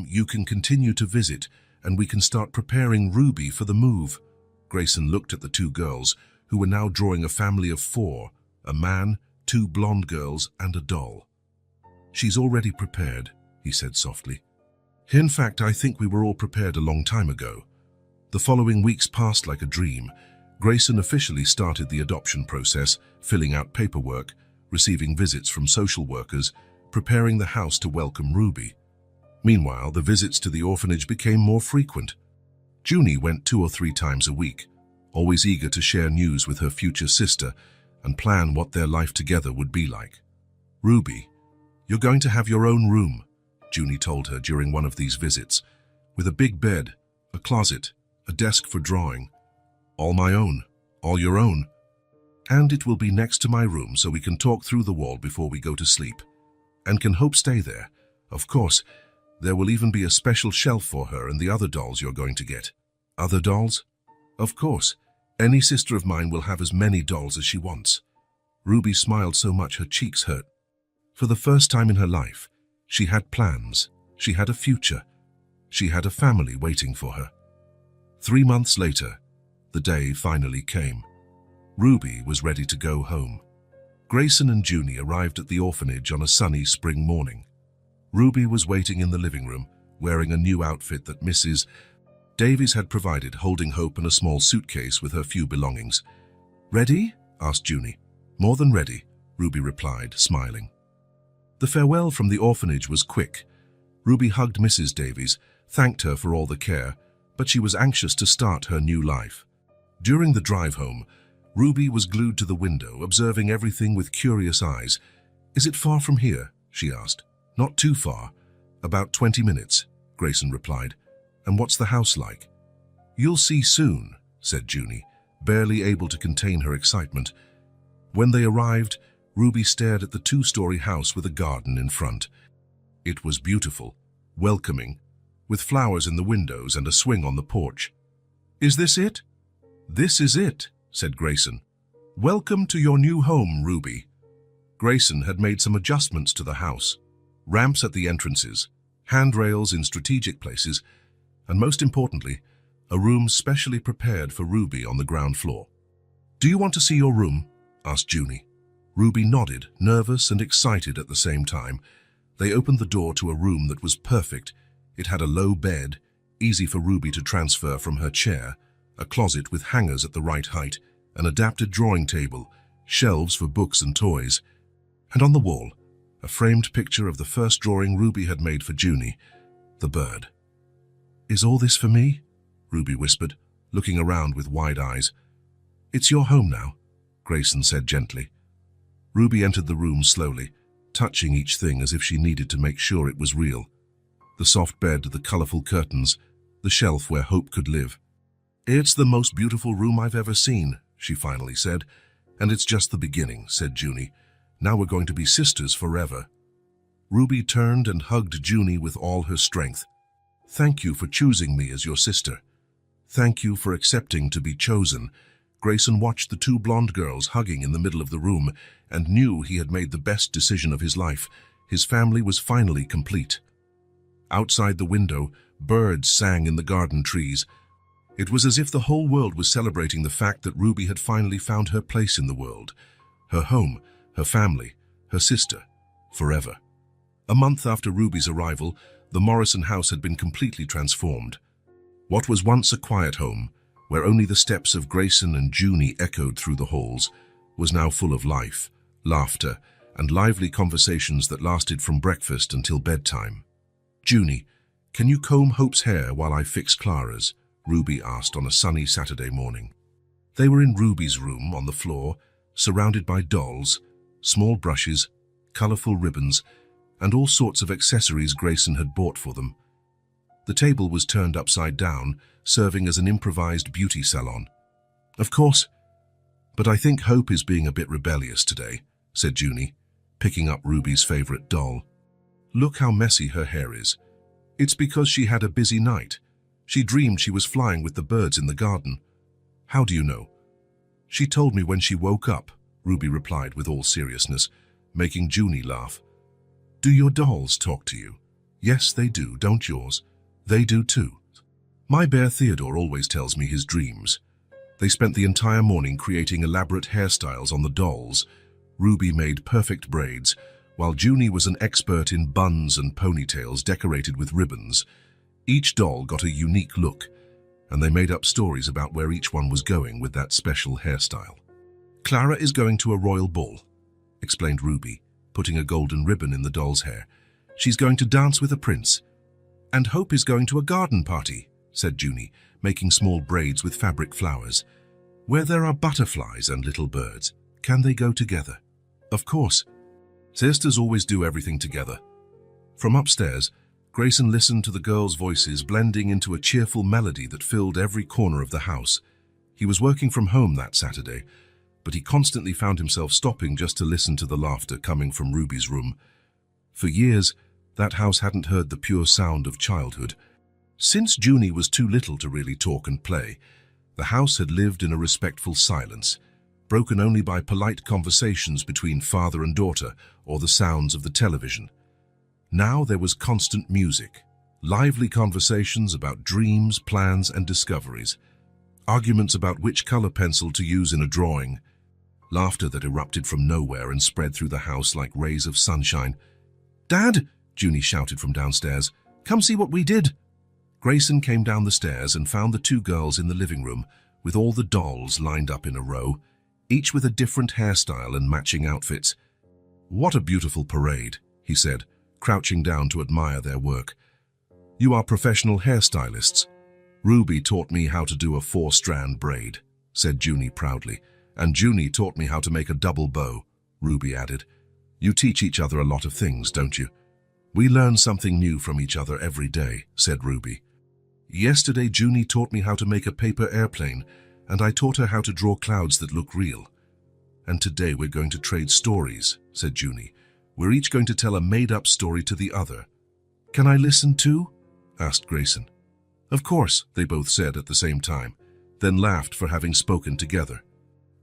you can continue to visit, and we can start preparing Ruby for the move. Grayson looked at the two girls, who were now drawing a family of 4, a man, 2 blonde girls, and a doll. She's already prepared, he said softly. In fact, I think we were all prepared a long time ago. The following weeks passed like a dream. Grayson officially started the adoption process, filling out paperwork, receiving visits from social workers, preparing the house to welcome Ruby. Meanwhile, the visits to the orphanage became more frequent. Junie went 2 or 3 times a week, always eager to share news with her future sister and plan what their life together would be like. Ruby, you're going to have your own room, Junie told her during one of these visits, with a big bed, a closet, a desk for drawing. All my own, all your own. And it will be next to my room so we can talk through the wall before we go to sleep. And can Hope stay there? Of course. There will even be a special shelf for her and the other dolls you're going to get. Other dolls? Of course. Any sister of mine will have as many dolls as she wants. Ruby smiled so much her cheeks hurt. For the first time in her life, she had plans. She had a future. She had a family waiting for her. 3 months later, the day finally came. Ruby was ready to go home. Grayson and Junie arrived at the orphanage on a sunny spring morning. Ruby was waiting in the living room, wearing a new outfit that Mrs. Davies had provided, holding Hope in a small suitcase with her few belongings. Ready? Asked Junie. More than ready, Ruby replied, smiling. The farewell from the orphanage was quick. Ruby hugged Mrs. Davies, thanked her for all the care, but she was anxious to start her new life. During the drive home, Ruby was glued to the window, observing everything with curious eyes. "Is it far from here?" she asked. "Not too far. About 20 minutes, Grayson replied. "And what's the house like?" "You'll see soon," said Junie, barely able to contain her excitement. When they arrived, Ruby stared at the two-story house with a garden in front. It was beautiful, welcoming, with flowers in the windows and a swing on the porch. "Is this it?" "This is it," said Grayson. "Welcome to your new home, Ruby." Grayson had made some adjustments to the house. Ramps at the entrances, handrails in strategic places, and most importantly, a room specially prepared for Ruby on the ground floor. "Do you want to see your room?" asked Junie. Ruby nodded, nervous and excited at the same time. They opened the door to a room that was perfect. It had a low bed, easy for Ruby to transfer from her chair, a closet with hangers at the right height, an adapted drawing table, shelves for books and toys, and on the wall, a framed picture of the first drawing Ruby had made for Junie, the bird. "Is all this for me?" Ruby whispered, looking around with wide eyes. "It's your home now," Grayson said gently. Ruby entered the room slowly, touching each thing as if she needed to make sure it was real. The soft bed, the colorful curtains, the shelf where hope could live. "It's the most beautiful room I've ever seen," she finally said. "And it's just the beginning," said Junie. "Now we're going to be sisters forever." Ruby turned and hugged Junie with all her strength. "Thank you for choosing me as your sister. Thank you for accepting to be chosen." Grayson watched the two blonde girls hugging in the middle of the room and knew he had made the best decision of his life. His family was finally complete. Outside the window, birds sang in the garden trees. It was as if the whole world was celebrating the fact that Ruby had finally found her place in the world. Her home, her family, her sister, forever. A month after Ruby's arrival, the Morrison house had been completely transformed. What was once a quiet home, where only the steps of Grayson and Junie echoed through the halls, was now full of life, laughter, and lively conversations that lasted from breakfast until bedtime. "Junie, can you comb Hope's hair while I fix Clara's?" Ruby asked on a sunny Saturday morning. They were in Ruby's room on the floor, surrounded by dolls, small brushes, colorful ribbons, and all sorts of accessories Grayson had bought for them. The table was turned upside down, serving as an improvised beauty salon. "Of course, but I think Hope is being a bit rebellious today," said Junie, picking up Ruby's favorite doll. "Look how messy her hair is. It's because she had a busy night. She dreamed she was flying with the birds in the garden." "How do you know?" "She told me when she woke up," Ruby replied with all seriousness, making Junie laugh. "Do your dolls talk to you?" "Yes, they do, don't yours?" "They do too. My bear Theodore always tells me his dreams." They spent the entire morning creating elaborate hairstyles on the dolls. Ruby made perfect braids, while Junie was an expert in buns and ponytails decorated with ribbons. Each doll got a unique look, and they made up stories about where each one was going with that special hairstyle. "Clara is going to a royal ball," explained Ruby, putting a golden ribbon in the doll's hair. "She's going to dance with a prince." "And Hope is going to a garden party," said Junie, making small braids with fabric flowers. "Where there are butterflies and little birds. Can they go together?" "Of course. Sisters always do everything together." From upstairs, Grayson listened to the girls' voices blending into a cheerful melody that filled every corner of the house. He was working from home that Saturday, but he constantly found himself stopping just to listen to the laughter coming from Ruby's room. For years, that house hadn't heard the pure sound of childhood. Since Junie was too little to really talk and play, the house had lived in a respectful silence, broken only by polite conversations between father and daughter or the sounds of the television. Now there was constant music, lively conversations about dreams, plans, and discoveries, arguments about which color pencil to use in a drawing, laughter that erupted from nowhere and spread through the house like rays of sunshine. "Dad!" Junie shouted from downstairs. "Come see what we did!" Grayson came down the stairs and found the two girls in the living room with all the dolls lined up in a row, each with a different hairstyle and matching outfits. "What a beautiful parade," he said, crouching down to admire their work. You are professional hairstylists. Ruby taught me how to do a 4-strand braid, said Junie proudly. And Junie taught me how to make a double bow, Ruby added. You teach each other a lot of things, don't you? We learn something new from each other every day, said Ruby. Yesterday Junie taught me how to make a paper airplane, and I taught her how to draw clouds that look real. And today we're going to trade stories, said Junie. We're each going to tell a made-up story to the other. Can I listen too? Asked Grayson. Of course, they both said at the same time, then laughed for having spoken together.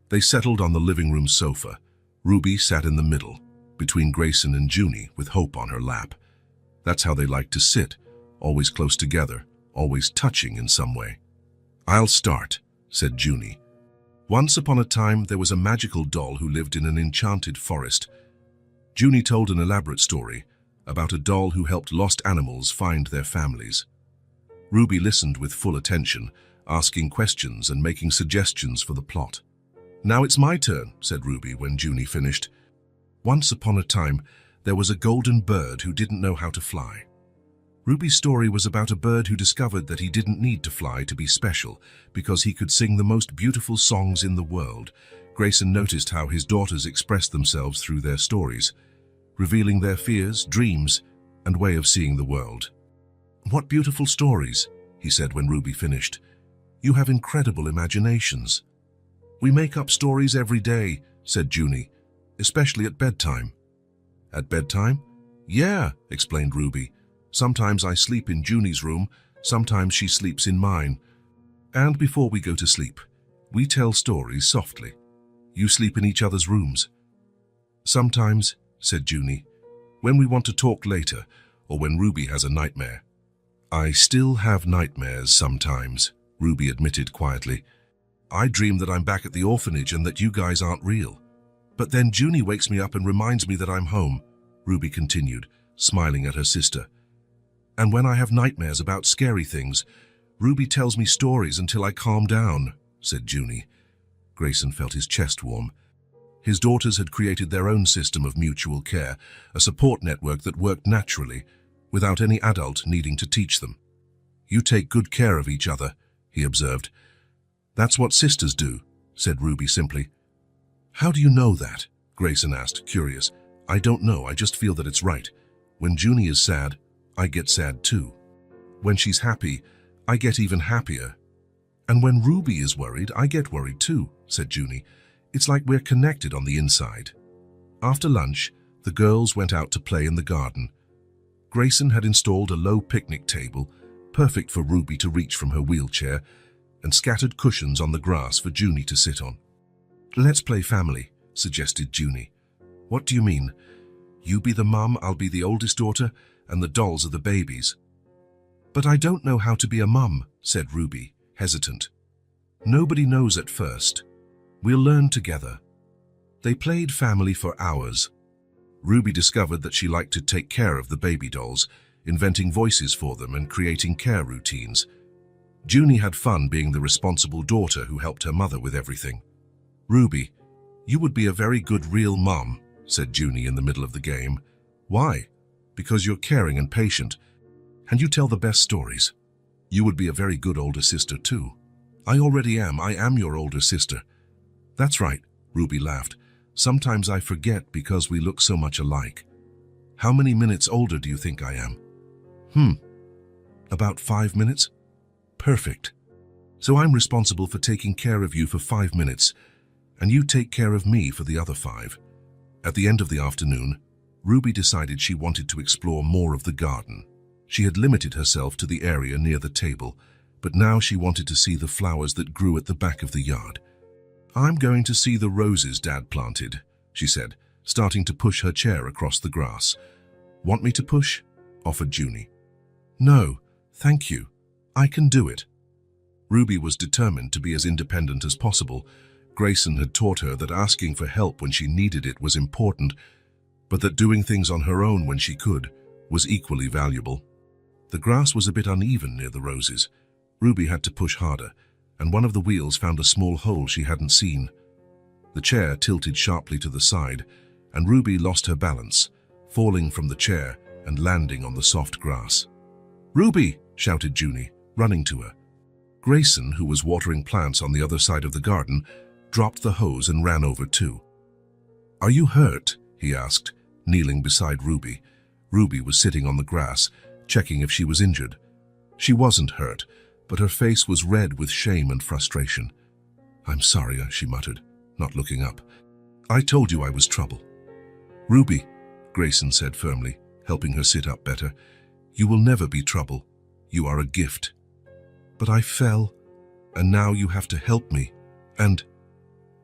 They settled on the living room sofa. Ruby sat in the middle, between Grayson and Junie, with Hope on her lap. That's how they liked to sit, always close together, always touching in some way. I'll start, said Junie. Once upon a time, there was a magical doll who lived in an enchanted forest. Junie told an elaborate story about a doll who helped lost animals find their families. Ruby listened with full attention, asking questions and making suggestions for the plot. Now it's my turn, said Ruby when Junie finished. Once upon a time, there was a golden bird who didn't know how to fly. Ruby's story was about a bird who discovered that he didn't need to fly to be special because he could sing the most beautiful songs in the world. Grayson noticed how his daughters expressed themselves through their stories, revealing their fears, dreams, and way of seeing the world. What beautiful stories, he said when Ruby finished. You have incredible imaginations. We make up stories every day, said Junie, especially at bedtime. At bedtime? Yeah, explained Ruby. Sometimes I sleep in Junie's room, sometimes she sleeps in mine. And before we go to sleep, we tell stories softly. You sleep in each other's rooms. Sometimes, said Junie, when we want to talk later, or when Ruby has a nightmare. I still have nightmares sometimes, Ruby admitted quietly. I dream that I'm back at the orphanage and that you guys aren't real. But then Junie wakes me up and reminds me that I'm home, Ruby continued, smiling at her sister. And when I have nightmares about scary things, Ruby tells me stories until I calm down, said Junie. Grayson felt his chest warm. His daughters had created their own system of mutual care, a support network that worked naturally, without any adult needing to teach them. You take good care of each other, he observed. That's what sisters do, said Ruby simply. How do you know that? Grayson asked, curious. I don't know, I just feel that it's right. When Junie is sad, I get sad too. When she's happy, I get even happier. And when Ruby is worried, I get worried too, said Junie. It's like we're connected on the inside. After lunch, the girls went out to play in the garden. Grayson had installed a low picnic table, perfect for Ruby to reach from her wheelchair, and scattered cushions on the grass for Junie to sit on. Let's play family, suggested Junie. What do you mean? You be the mum, I'll be the oldest daughter, and the dolls are the babies. But I don't know how to be a mum, said Ruby, hesitant. Nobody knows at first. We'll learn together. They played family for hours. Ruby discovered that she liked to take care of the baby dolls, inventing voices for them and creating care routines. Junie had fun being the responsible daughter who helped her mother with everything. Ruby, you would be a very good real mum, said Junie in the middle of the game. Why? Because you're caring and patient, and you tell the best stories. You would be a very good older sister too. I already am. I am your older sister. That's right, Ruby laughed. Sometimes I forget because we look so much alike. How many minutes older do you think I am? About 5 minutes? Perfect. So I'm responsible for taking care of you for 5 minutes, and you take care of me for the other 5. At the end of the afternoon, Ruby decided she wanted to explore more of the garden. She had limited herself to the area near the table, but now she wanted to see the flowers that grew at the back of the yard. I'm going to see the roses Dad planted, she said, starting to push her chair across the grass. Want me to push? Offered Junie. No, thank you. I can do it. Ruby was determined to be as independent as possible. Grayson had taught her that asking for help when she needed it was important, but that doing things on her own when she could was equally valuable. The grass was a bit uneven near the roses. Ruby had to push harder, and one of the wheels found a small hole she hadn't seen. The chair tilted sharply to the side, and Ruby lost her balance, falling from the chair and landing on the soft grass. "Ruby!" shouted Junie, running to her. Grayson, who was watering plants on the other side of the garden, dropped the hose and ran over too. "Are you hurt?" he asked, kneeling beside Ruby. Ruby was sitting on the grass, checking if she was injured. She wasn't hurt, but her face was red with shame and frustration. "I'm sorry," she muttered, not looking up. "I told you I was trouble." "Ruby," Grayson said firmly, helping her sit up better, "you will never be trouble. You are a gift." "But I fell, and now you have to help me. And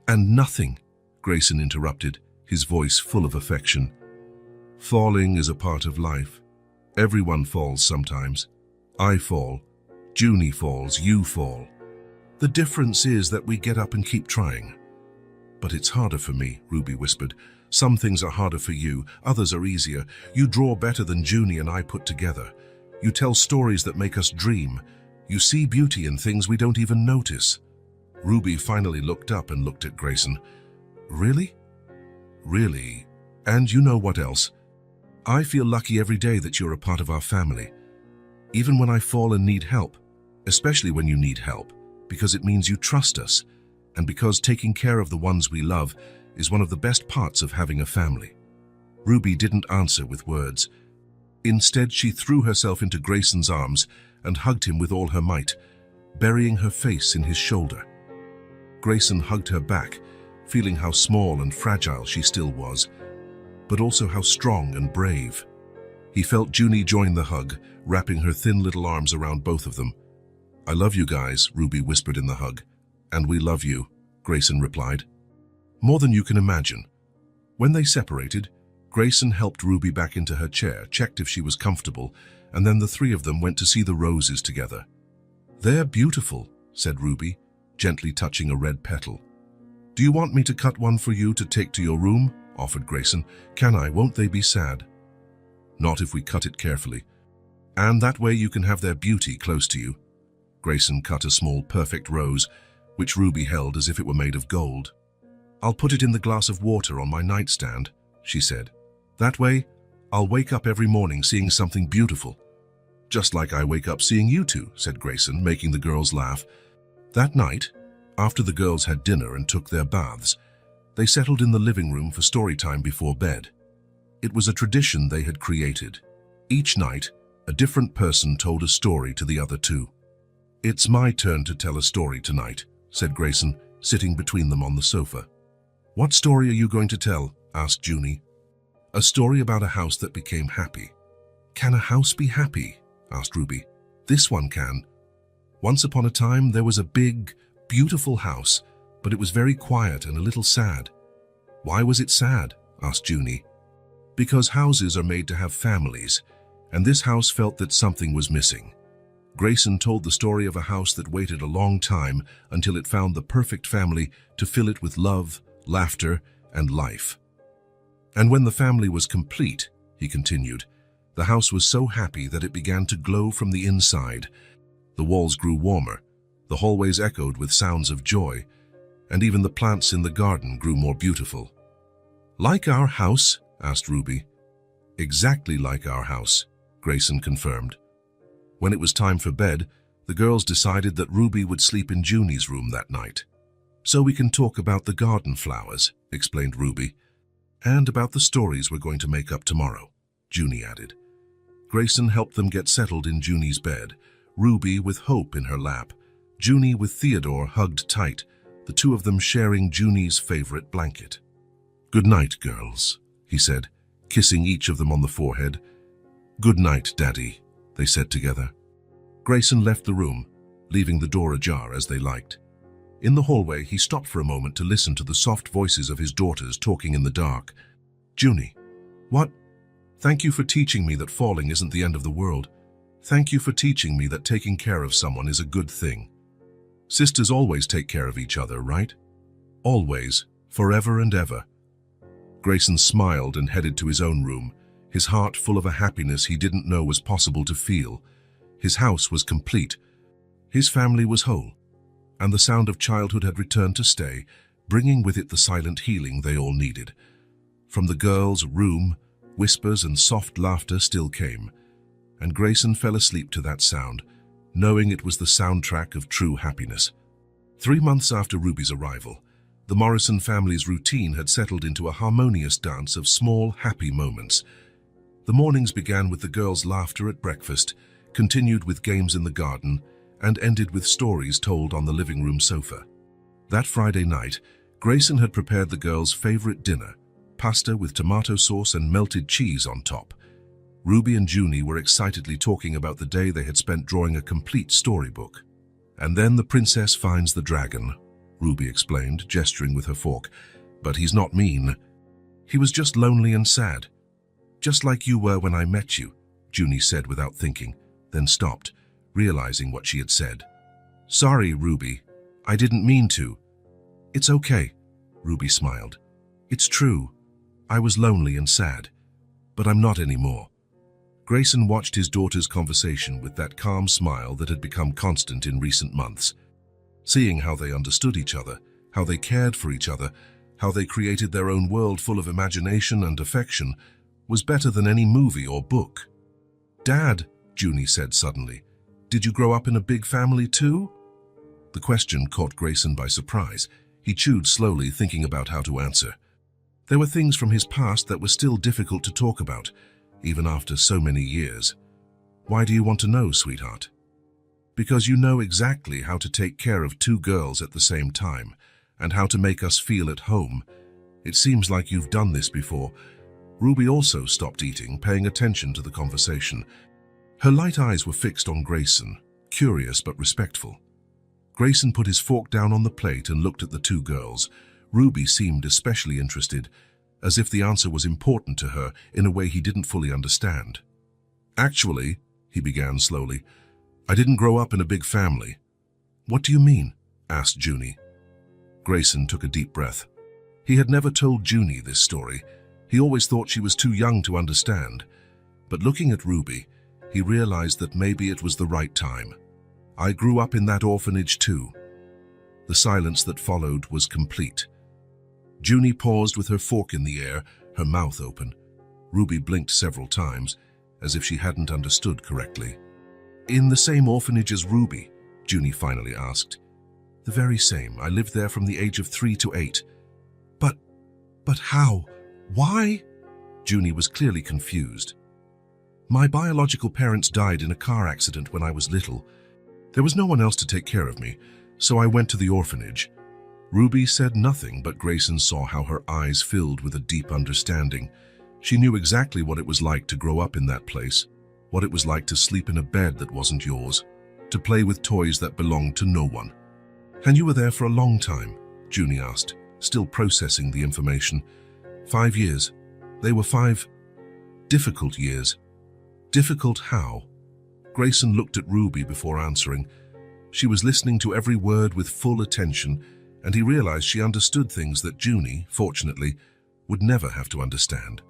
nothing," Grayson interrupted, his voice full of affection. "Falling is a part of life. Everyone falls sometimes. I fall. Junie falls. You fall. The difference is that we get up and keep trying." "But it's harder for me," Ruby whispered. "Some things are harder for you, others are easier. You draw better than Junie and I put together. You tell stories that make us dream. You see beauty in things we don't even notice." Ruby finally looked up and looked at Grayson. "Really?" "Really. And you know what else? I feel lucky every day that you're a part of our family. Even when I fall and need help, especially when you need help, because it means you trust us, and because taking care of the ones we love is one of the best parts of having a family." Ruby didn't answer with words. Instead, she threw herself into Grayson's arms and hugged him with all her might, burying her face in his shoulder. Grayson hugged her back, feeling how small and fragile she still was, but also how strong and brave. He felt Junie join the hug, wrapping her thin little arms around both of them. "I love you guys," Ruby whispered in the hug. "And we love you," Grayson replied. "More than you can imagine." When they separated, Grayson helped Ruby back into her chair, checked if she was comfortable, and then the three of them went to see the roses together. "They're beautiful," said Ruby, gently touching a red petal. "Do you want me to cut one for you to take to your room?" offered Grayson. "Can I? Won't they be sad?" "Not if we cut it carefully. And that way you can have their beauty close to you." Grayson cut a small perfect rose, which Ruby held as if it were made of gold. "I'll put it in the glass of water on my nightstand," she said. "That way, I'll wake up every morning seeing something beautiful." "Just like I wake up seeing you two," said Grayson, making the girls laugh. That night, after the girls had dinner and took their baths, they settled in the living room for story time before bed. It was a tradition they had created. Each night, a different person told a story to the other two. "It's my turn to tell a story tonight," said Grayson, sitting between them on the sofa. "What story are you going to tell?" asked Junie. "A story about a house that became happy." "Can a house be happy?" asked Ruby. "This one can. Once upon a time, there was a big, beautiful house, but it was very quiet and a little sad." "Why was it sad?" asked Junie. "Because houses are made to have families, and this house felt that something was missing." Grayson told the story of a house that waited a long time until it found the perfect family to fill it with love, laughter, and life. "And when the family was complete," he continued, "the house was so happy that it began to glow from the inside. The walls grew warmer, the hallways echoed with sounds of joy, and even the plants in the garden grew more beautiful." "Like our house?" asked Ruby. "Exactly like our house," Grayson confirmed. When it was time for bed, the girls decided that Ruby would sleep in Junie's room that night. "So we can talk about the garden flowers," explained Ruby. "And about the stories we're going to make up tomorrow," Junie added. Grayson helped them get settled in Junie's bed, Ruby with Hope in her lap, Junie with Theodore hugged tight, the two of them sharing Junie's favorite blanket. "Good night, girls," he said, kissing each of them on the forehead. "Good night, Daddy," they said together. Grayson left the room, leaving the door ajar as they liked. In the hallway, he stopped for a moment to listen to the soft voices of his daughters talking in the dark. "Junie, what? Thank you for teaching me that falling isn't the end of the world. Thank you for teaching me that taking care of someone is a good thing. Sisters always take care of each other, right? Always, forever and ever." Grayson smiled and headed to his own room, his heart full of a happiness he didn't know was possible to feel. His house was complete. His family was whole, and the sound of childhood had returned to stay, bringing with it the silent healing they all needed. From the girls' room Whispers and soft laughter still came, and Grayson fell asleep to that sound, knowing it was the soundtrack of true happiness. 3 months after Ruby's arrival, the Morrison family's routine had settled into a harmonious dance of small, happy moments. The mornings began with the girls' laughter at breakfast, continued with games in the garden, and ended with stories told on the living room sofa. That Friday night, Grayson had prepared the girls' favorite dinner, pasta with tomato sauce and melted cheese on top. Ruby and Junie were excitedly talking about the day they had spent drawing a complete storybook. "And then the princess finds the dragon," Ruby explained, gesturing with her fork. "But he's not mean. He was just lonely and sad. Just like you were when I met you," Junie said without thinking, then stopped, realizing what she had said. "Sorry, Ruby. I didn't mean to." "It's okay," Ruby smiled. "It's true. I was lonely and sad, but I'm not anymore." Grayson watched his daughter's conversation with that calm smile that had become constant in recent months. Seeing how they understood each other, how they cared for each other, how they created their own world full of imagination and affection, was better than any movie or book. "Dad," Junie said suddenly, "did you grow up in a big family too?" The question caught Grayson by surprise. He chewed slowly, thinking about how to answer. There were things from his past that were still difficult to talk about, even after so many years. "Why do you want to know, sweetheart?" "Because you know exactly how to take care of 2 girls at the same time, and how to make us feel at home. It seems like you've done this before." Ruby also stopped eating, paying attention to the conversation. Her light eyes were fixed on Grayson, curious but respectful. Grayson put his fork down on the plate and looked at the 2 girls. Ruby seemed especially interested, as if the answer was important to her in a way he didn't fully understand. "Actually," he began slowly, "I didn't grow up in a big family." "What do you mean?" asked Junie. Grayson took a deep breath. He had never told Junie this story. He always thought she was too young to understand. But looking at Ruby, he realized that maybe it was the right time. "I grew up in that orphanage too." The silence that followed was complete. Junie paused with her fork in the air, her mouth open. Ruby blinked several times, as if she hadn't understood correctly. "In the same orphanage as Ruby?" Junie finally asked. "The very same. I lived there from the age of 3 to 8. But how? Why?" Junie was clearly confused. "My biological parents died in a car accident when I was little. There was no one else to take care of me, so I went to the orphanage." Ruby said nothing, but Grayson saw how her eyes filled with a deep understanding. She knew exactly what it was like to grow up in that place, what it was like to sleep in a bed that wasn't yours, to play with toys that belonged to no one. "And you were there for a long time?" Junie asked, still processing the information. 5 years. They were 5 difficult years." "Difficult how?" Grayson looked at Ruby before answering. She was listening to every word with full attention, and he realized she understood things that Junie, fortunately, would never have to understand.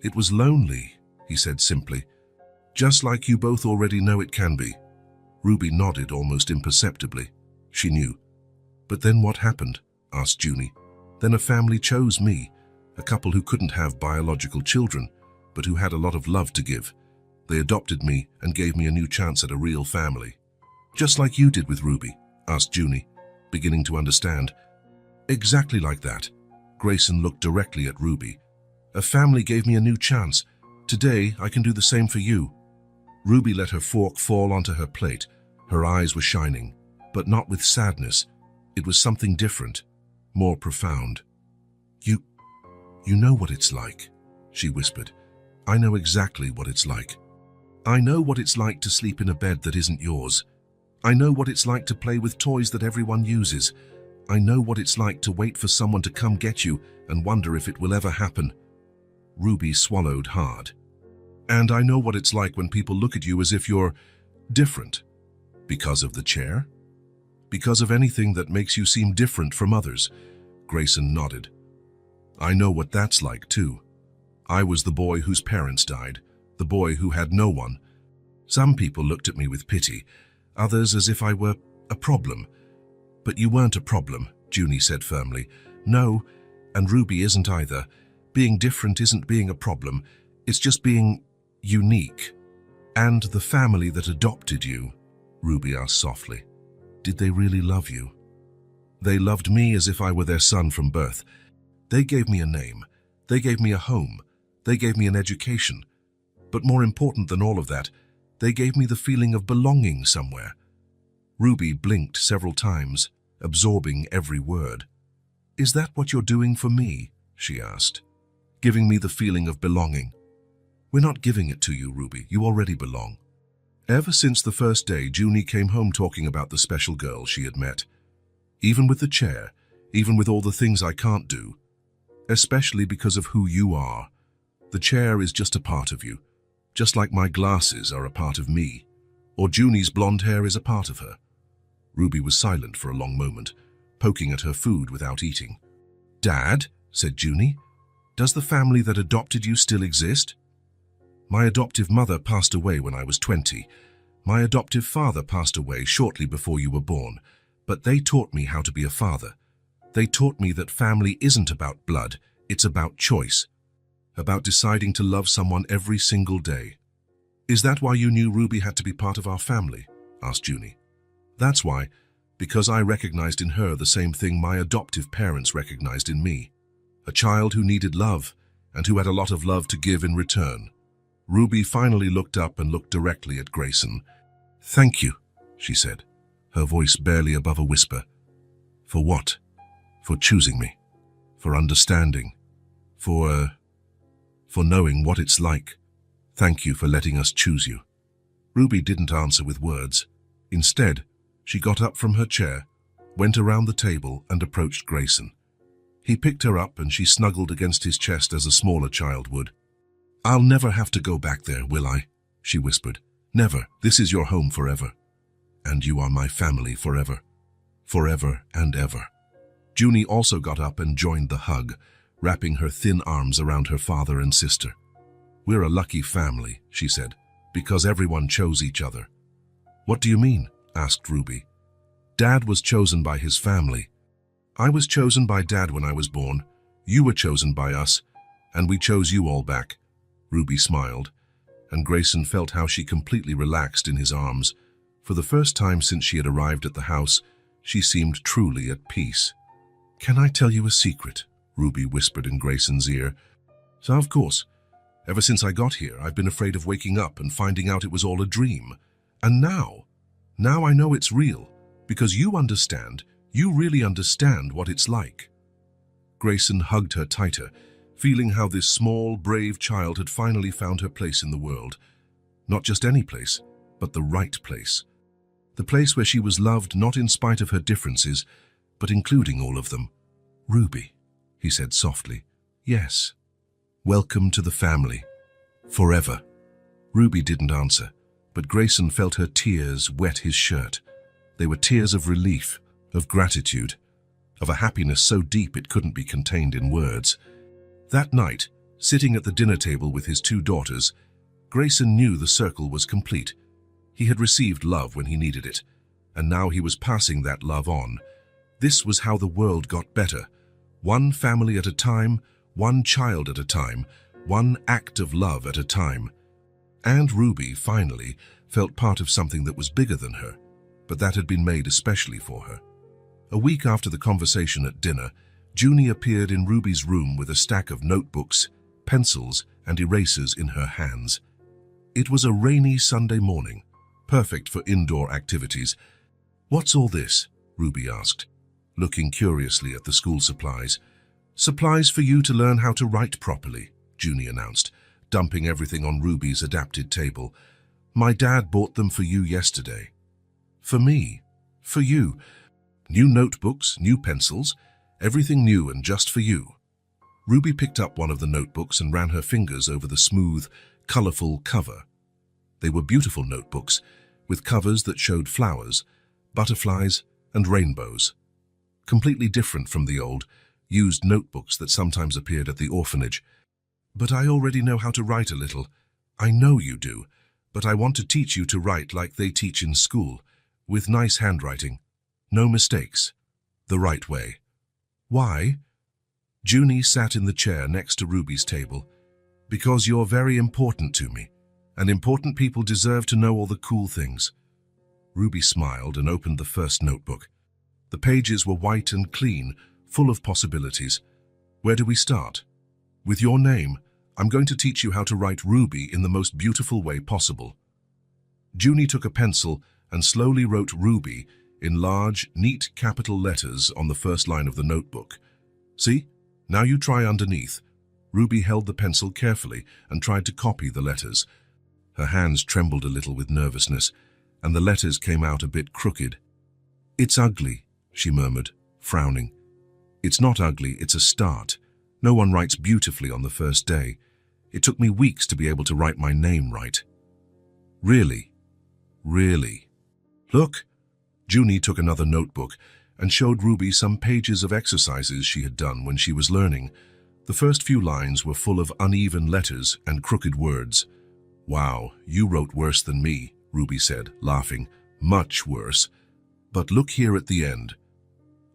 "It was lonely," he said simply. "Just like you both already know it can be." Ruby nodded almost imperceptibly. She knew. "But then what happened?" asked Junie. "Then a family chose me, a couple who couldn't have biological children, but who had a lot of love to give. They adopted me and gave me a new chance at a real family." "Just like you did with Ruby?" asked Junie, beginning to understand. "Exactly like that." Grayson looked directly at Ruby. "A family gave me a new chance. Today, I can do the same for you." Ruby let her fork fall onto her plate. Her eyes were shining, but not with sadness. It was something different, more profound. You know what it's like," she whispered. "I know exactly what it's like. I know what it's like to sleep in a bed that isn't yours. I know what it's like to play with toys that everyone uses. I know what it's like to wait for someone to come get you and wonder if it will ever happen." Ruby swallowed hard. "And I know what it's like when people look at you as if you're different. Because of the chair? Because of anything that makes you seem different from others?" Grayson nodded. "I know what that's like too. I was the boy whose parents died, the boy who had no one. Some people looked at me with pity, others as if I were a problem. But you weren't a problem," Junie said firmly. "No, and Ruby isn't either. Being different isn't being a problem. It's just being unique. And the family that adopted you, Ruby asked softly, did they really love you? They loved me as if I were their son from birth. They gave me a name. They gave me a home. They gave me an education. But more important than all of that, they gave me the feeling of belonging somewhere. Ruby blinked several times, absorbing every word. Is that what you're doing for me? She asked. Giving me the feeling of belonging. We're not giving it to you, Ruby. You already belong. Ever since the first day, Junie came home talking about the special girl she had met. Even with the chair, even with all the things I can't do. Especially because of who you are. The chair is just a part of you. Just like my glasses are a part of me. Or Junie's blonde hair is a part of her. Ruby was silent for a long moment, poking at her food without eating. Dad, said Junie, does the family that adopted you still exist? My adoptive mother passed away when I was 20. My adoptive father passed away shortly before you were born, but they taught me how to be a father. They taught me that family isn't about blood, it's about choice. About deciding to love someone every single day. Is that why you knew Ruby had to be part of our family? Asked Junie. That's why, because I recognized in her the same thing my adoptive parents recognized in me. A child who needed love, and who had a lot of love to give in return. Ruby finally looked up and looked directly at Grayson. Thank you, she said, her voice barely above a whisper. For what? For choosing me. For understanding. For knowing what it's like. Thank you for letting us choose you. Ruby didn't answer with words. Instead, she got up from her chair, went around the table and approached Grayson. He picked her up and she snuggled against his chest as a smaller child would. I'll never have to go back there, will I? She whispered. Never. This is your home forever. And you are my family forever. Forever and ever. Junie also got up and joined the hug, wrapping her thin arms around her father and sister. We're a lucky family, she said, because everyone chose each other. What do you mean? Asked Ruby. Dad was chosen by his family. I was chosen by Dad when I was born. You were chosen by us, and we chose you all back. Ruby smiled, and Grayson felt how she completely relaxed in his arms. For the first time since she had arrived at the house, she seemed truly at peace. Can I tell you a secret? Ruby whispered in Grayson's ear. So of course. Ever since I got here, I've been afraid of waking up and finding out it was all a dream. And now I know it's real, because you understand, you really understand what it's like. Grayson hugged her tighter, feeling how this small, brave child had finally found her place in the world. Not just any place, but the right place. The place where she was loved not in spite of her differences, but including all of them. Ruby, he said softly. Yes. Welcome to the family. Forever. Ruby didn't answer, but Grayson felt her tears wet his shirt. They were tears of relief, of gratitude, of a happiness so deep it couldn't be contained in words. That night, sitting at the dinner table with his two daughters, Grayson knew the circle was complete. He had received love when he needed it, and now he was passing that love on. This was how the world got better. One family at a time, one child at a time, one act of love at a time. And Ruby, finally, felt part of something that was bigger than her, but that had been made especially for her. A week after the conversation at dinner, Junie appeared in Ruby's room with a stack of notebooks, pencils, and erasers in her hands. It was a rainy Sunday morning, perfect for indoor activities. What's all this? Ruby asked, looking curiously at the school supplies. Supplies for you to learn how to write properly, Junie announced, dumping everything on Ruby's adapted table. My dad bought them for you yesterday. For me? For you? New notebooks, new pencils, everything new and just for you. Ruby picked up one of the notebooks and ran her fingers over the smooth, colorful cover. They were beautiful notebooks, with covers that showed flowers, butterflies, and rainbows. Completely different from the old, used notebooks that sometimes appeared at the orphanage. But I already know how to write a little. I know you do, but I want to teach you to write like they teach in school, with nice handwriting. No mistakes. The right way. Why? Junie sat in the chair next to Ruby's table. Because you're very important to me, and important people deserve to know all the cool things. Ruby smiled and opened the first notebook. The pages were white and clean, full of possibilities. Where do we start? With your name, I'm going to teach you how to write Ruby in the most beautiful way possible. Junie took a pencil and slowly wrote Ruby in large, neat capital letters on the first line of the notebook. See? Now you try underneath. Ruby held the pencil carefully and tried to copy the letters. Her hands trembled a little with nervousness, and the letters came out a bit crooked. "It's ugly," she murmured, frowning. "It's not ugly, it's a start. No one writes beautifully on the first day. It took me weeks to be able to write my name right." "Really? Really?" "Look." Junie took another notebook and showed Ruby some pages of exercises she had done when she was learning. The first few lines were full of uneven letters and crooked words. "Wow, you wrote worse than me," Ruby said, laughing. "Much worse. But look here at the end."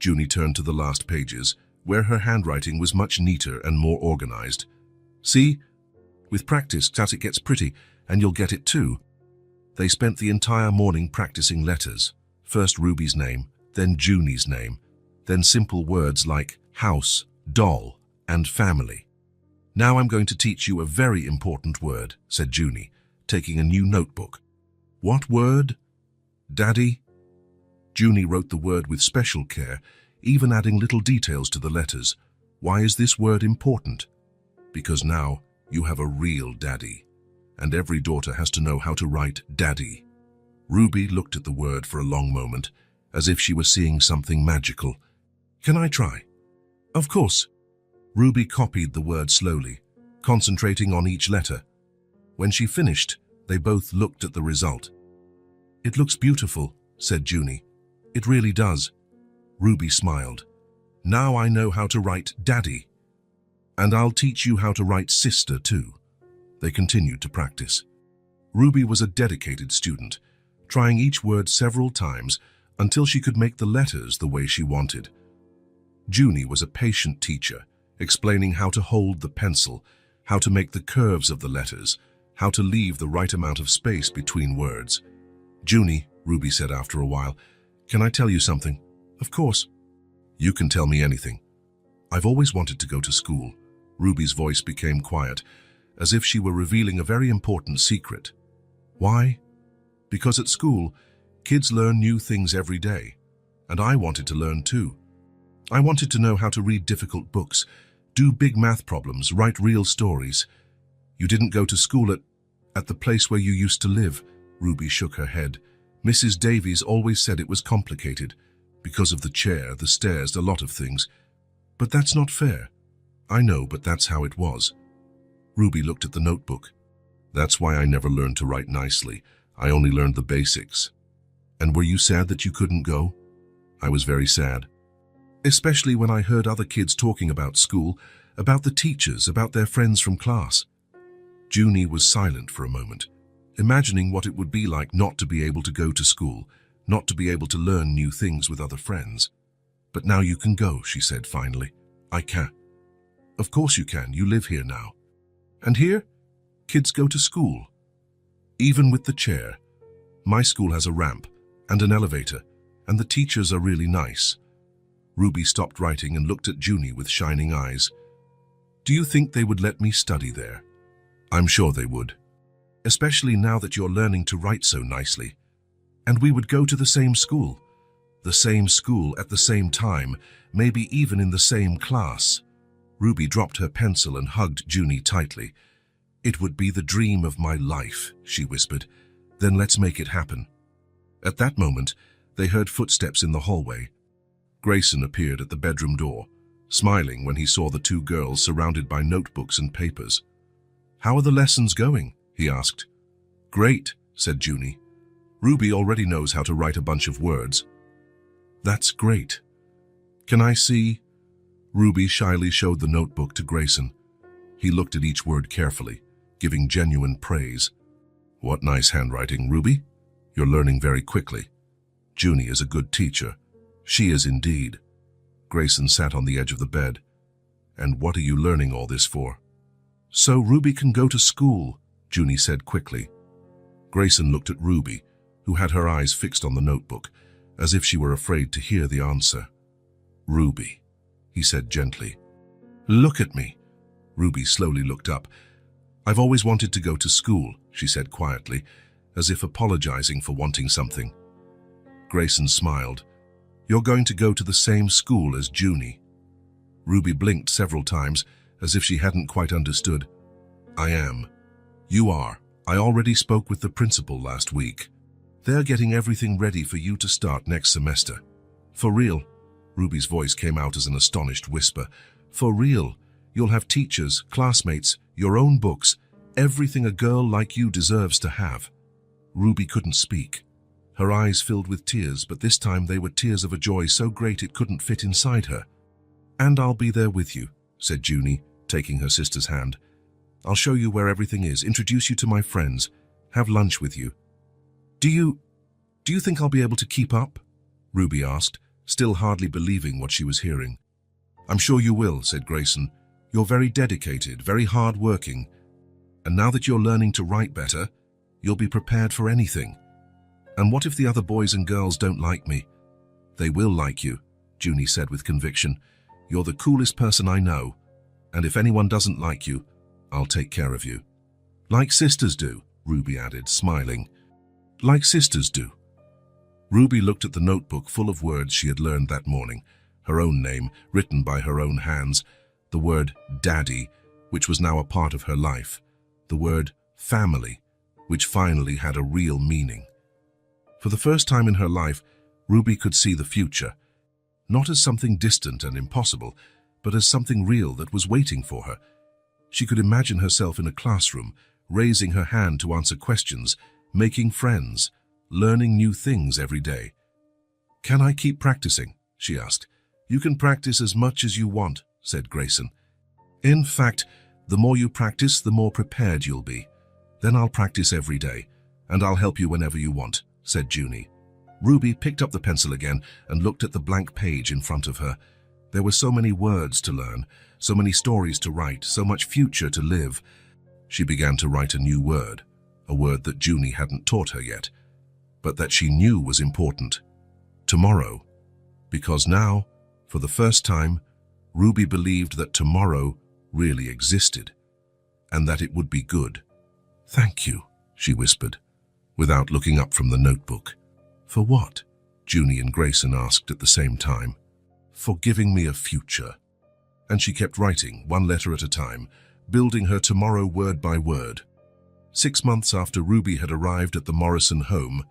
Junie turned to the last pages, where her handwriting was much neater and more organized. "See? With practice, it gets pretty, and you'll get it too." They spent the entire morning practicing letters. First Ruby's name, then Junie's name, then simple words like house, doll, and family. "Now I'm going to teach you a very important word," said Junie, taking a new notebook. "What word?" "Daddy." Junie wrote the word with special care, even adding little details to the letters. "Why is this word important?" "Because now you have a real daddy, and every daughter has to know how to write daddy." Ruby looked at the word for a long moment, as if she were seeing something magical. "Can I try?" "Of course." Ruby copied the word slowly, concentrating on each letter. When she finished, they both looked at the result. "It looks beautiful," said Junie. "It really does." Ruby smiled. "Now I know how to write daddy. And I'll teach you how to write sister too." They continued to practice. Ruby was a dedicated student, trying each word several times until she could make the letters the way she wanted. Junie was a patient teacher, explaining how to hold the pencil, how to make the curves of the letters, how to leave the right amount of space between words. "Junie," Ruby said after a while, "can I tell you something?" "Of course." "You can tell me anything." "I've always wanted to go to school." Ruby's voice became quiet, as if she were revealing a very important secret. "Why?" "Because at school, kids learn new things every day, and I wanted to learn too. I wanted to know how to read difficult books, do big math problems, write real stories." "You didn't go to school at the place where you used to live?" Ruby shook her head. "Mrs. Davies always said it was complicated, because of the chair, the stairs, a lot of things. But that's not fair." "I know, but that's how it was." Ruby looked at the notebook. "That's why I never learned to write nicely. I only learned the basics." "And were you sad that you couldn't go?" "I was very sad. Especially when I heard other kids talking about school, about the teachers, about their friends from class." Junie was silent for a moment, imagining what it would be like not to be able to go to school, not to be able to learn new things with other friends. "But now you can go," she said finally. "I can." "Of course you can, you live here now." "And here, kids go to school. Even with the chair. My school has a ramp and an elevator, and the teachers are really nice." Ruby stopped writing and looked at Junie with shining eyes. "Do you think they would let me study there?" "I'm sure they would. Especially now that you're learning to write so nicely. And we would go to the same school. The same school at the same time, maybe even in the same class." Ruby dropped her pencil and hugged Junie tightly. "It would be the dream of my life," she whispered. "Then let's make it happen." At that moment, they heard footsteps in the hallway. Grayson appeared at the bedroom door, smiling when he saw the two girls surrounded by notebooks and papers. "How are the lessons going?" he asked. "Great," said Junie. "Ruby already knows how to write a bunch of words." "That's great. Can I see?" Ruby shyly showed the notebook to Grayson. He looked at each word carefully, giving genuine praise. "What nice handwriting, Ruby. You're learning very quickly. Junie is a good teacher." "She is indeed." Grayson sat on the edge of the bed. "And what are you learning all this for?" So Ruby can go to school, Junie said quickly. Grayson looked at Ruby, who had her eyes fixed on the notebook, as if she were afraid to hear the answer. Ruby, he said gently. Look at me. Ruby slowly looked up. I've always wanted to go to school, she said quietly, as if apologizing for wanting something. Grayson smiled. You're going to go to the same school as Junie. Ruby blinked several times, as if she hadn't quite understood. I am. You are. I already spoke with the principal last week. They're getting everything ready for you to start next semester. For real. Ruby's voice came out as an astonished whisper. For real. You'll have teachers, classmates, your own books, everything a girl like you deserves to have. Ruby couldn't speak. Her eyes filled with tears, but this time they were tears of a joy so great it couldn't fit inside her. And I'll be there with you, said Junie, taking her sister's hand. I'll show you where everything is, introduce you to my friends, have lunch with you. Do you think I'll be able to keep up? Ruby asked, still hardly believing what she was hearing. I'm sure you will, said Grayson. You're very dedicated, very hard-working. And now that you're learning to write better, you'll be prepared for anything. And what if the other boys and girls don't like me? They will like you, Junie said with conviction. You're the coolest person I know. And if anyone doesn't like you, I'll take care of you. Like sisters do, Ruby added, smiling. Like sisters do. Ruby looked at the notebook full of words she had learned that morning, her own name, written by her own hands, the word Daddy, which was now a part of her life, the word family, which finally had a real meaning. For the first time in her life, Ruby could see the future, not as something distant and impossible, but as something real that was waiting for her. She could imagine herself in a classroom, raising her hand to answer questions, making friends, learning new things every day. Can I keep practicing? She asked. You can practice as much as you want, said Grayson. In fact, the more you practice, the more prepared you'll be. Then I'll practice every day, and I'll help you whenever you want, said Junie. Ruby picked up the pencil again and looked at the blank page in front of her. There were so many words to learn, so many stories to write, so much future to live. She began to write a new word, a word that Junie hadn't taught her yet, but that she knew was important. Tomorrow. Because now, for the first time, Ruby believed that tomorrow really existed, and that it would be good. Thank you, she whispered, without looking up from the notebook. For what? Junie and Grayson asked at the same time. For giving me a future. And she kept writing, one letter at a time, building her tomorrow word by word. 6 months after Ruby had arrived at the Morrison home,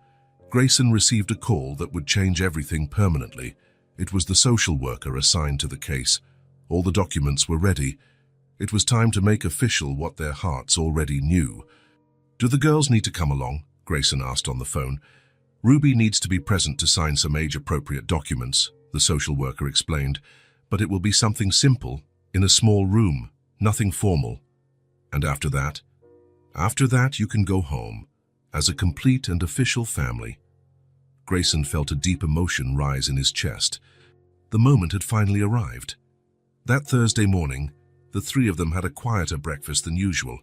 Grayson received a call that would change everything permanently. It was the social worker assigned to the case. All the documents were ready. It was time to make official what their hearts already knew. Do the girls need to come along? Grayson asked on the phone. Ruby needs to be present to sign some age-appropriate documents, the social worker explained, but it will be something simple, in a small room, nothing formal. And after that? After that, you can go home, as a complete and official family. Grayson felt a deep emotion rise in his chest. The moment had finally arrived. That Thursday morning, the three of them had a quieter breakfast than usual.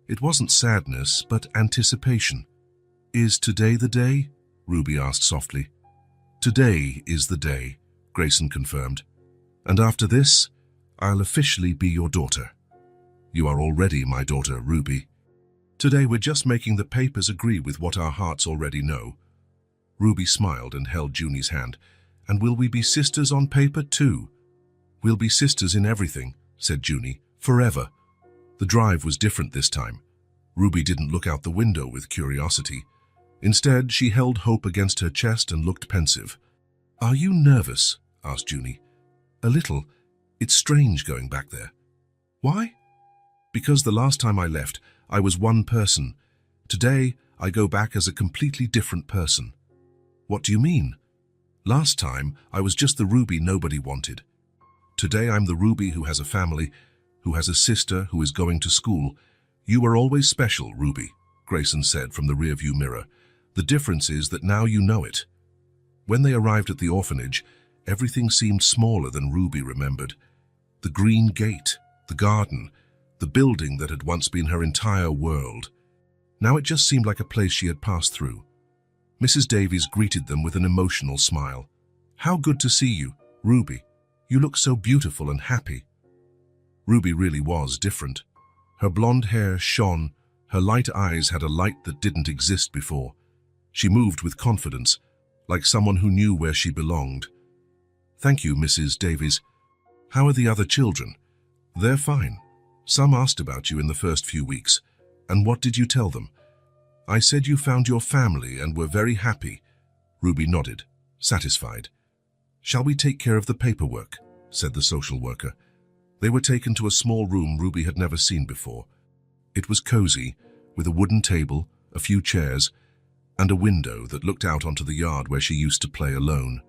It wasn't sadness, but anticipation. Is today the day? Ruby asked softly. Today is the day, Grayson confirmed. And after this, I'll officially be your daughter. You are already my daughter, Ruby. Today we're just making the papers agree with what our hearts already know. Ruby smiled and held Junie's hand. And will we be sisters on paper too? We'll be sisters in everything, said Junie, forever. The drive was different this time. Ruby didn't look out the window with curiosity. Instead, she held hope against her chest and looked pensive. Are you nervous? Asked Junie. A little. It's strange going back there. Why? Because the last time I left, I was one person. Today, I go back as a completely different person. What do you mean? Last time, I was just the Ruby nobody wanted. Today, I'm the Ruby who has a family, who has a sister who is going to school. You are always special, Ruby, Grayson said from the rearview mirror. The difference is that now you know it. When they arrived at the orphanage, everything seemed smaller than Ruby remembered. The green gate, the garden, the building that had once been her entire world. Now it just seemed like a place she had passed through. Mrs. Davies greeted them with an emotional smile. "How good to see you, Ruby. You look so beautiful and happy." Ruby really was different. Her blonde hair shone, her light eyes had a light that didn't exist before. She moved with confidence, like someone who knew where she belonged. "Thank you, Mrs. Davies. How are the other children?" "They're fine. Some asked about you in the first few weeks. And what did you tell them?" "I said you found your family and were very happy." Ruby nodded, satisfied. "Shall we take care of the paperwork?" said the social worker. They were taken to a small room Ruby had never seen before. It was cozy, with a wooden table, a few chairs, and a window that looked out onto the yard where she used to play alone.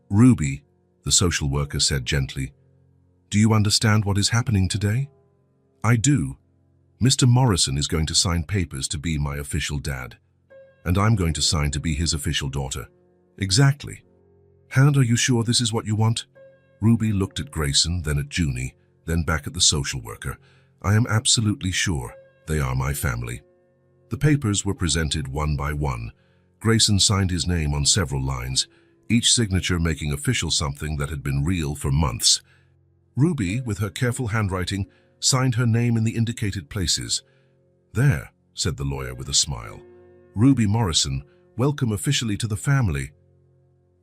"Ruby," the social worker said gently, "do you understand what is happening today?" "I do. Mr. Morrison is going to sign papers to be my official dad, and I'm going to sign to be his official daughter." "Exactly. And are you sure this is what you want?" Ruby looked at Grayson, then at Junie, then back at the social worker. "I am absolutely sure. They are my family." The papers were presented one by one. Grayson signed his name on several lines, each signature making official something that had been real for months. Ruby, with her careful handwriting, signed her name in the indicated places. "There," said the lawyer with a smile. "Ruby Morrison, welcome officially to the family."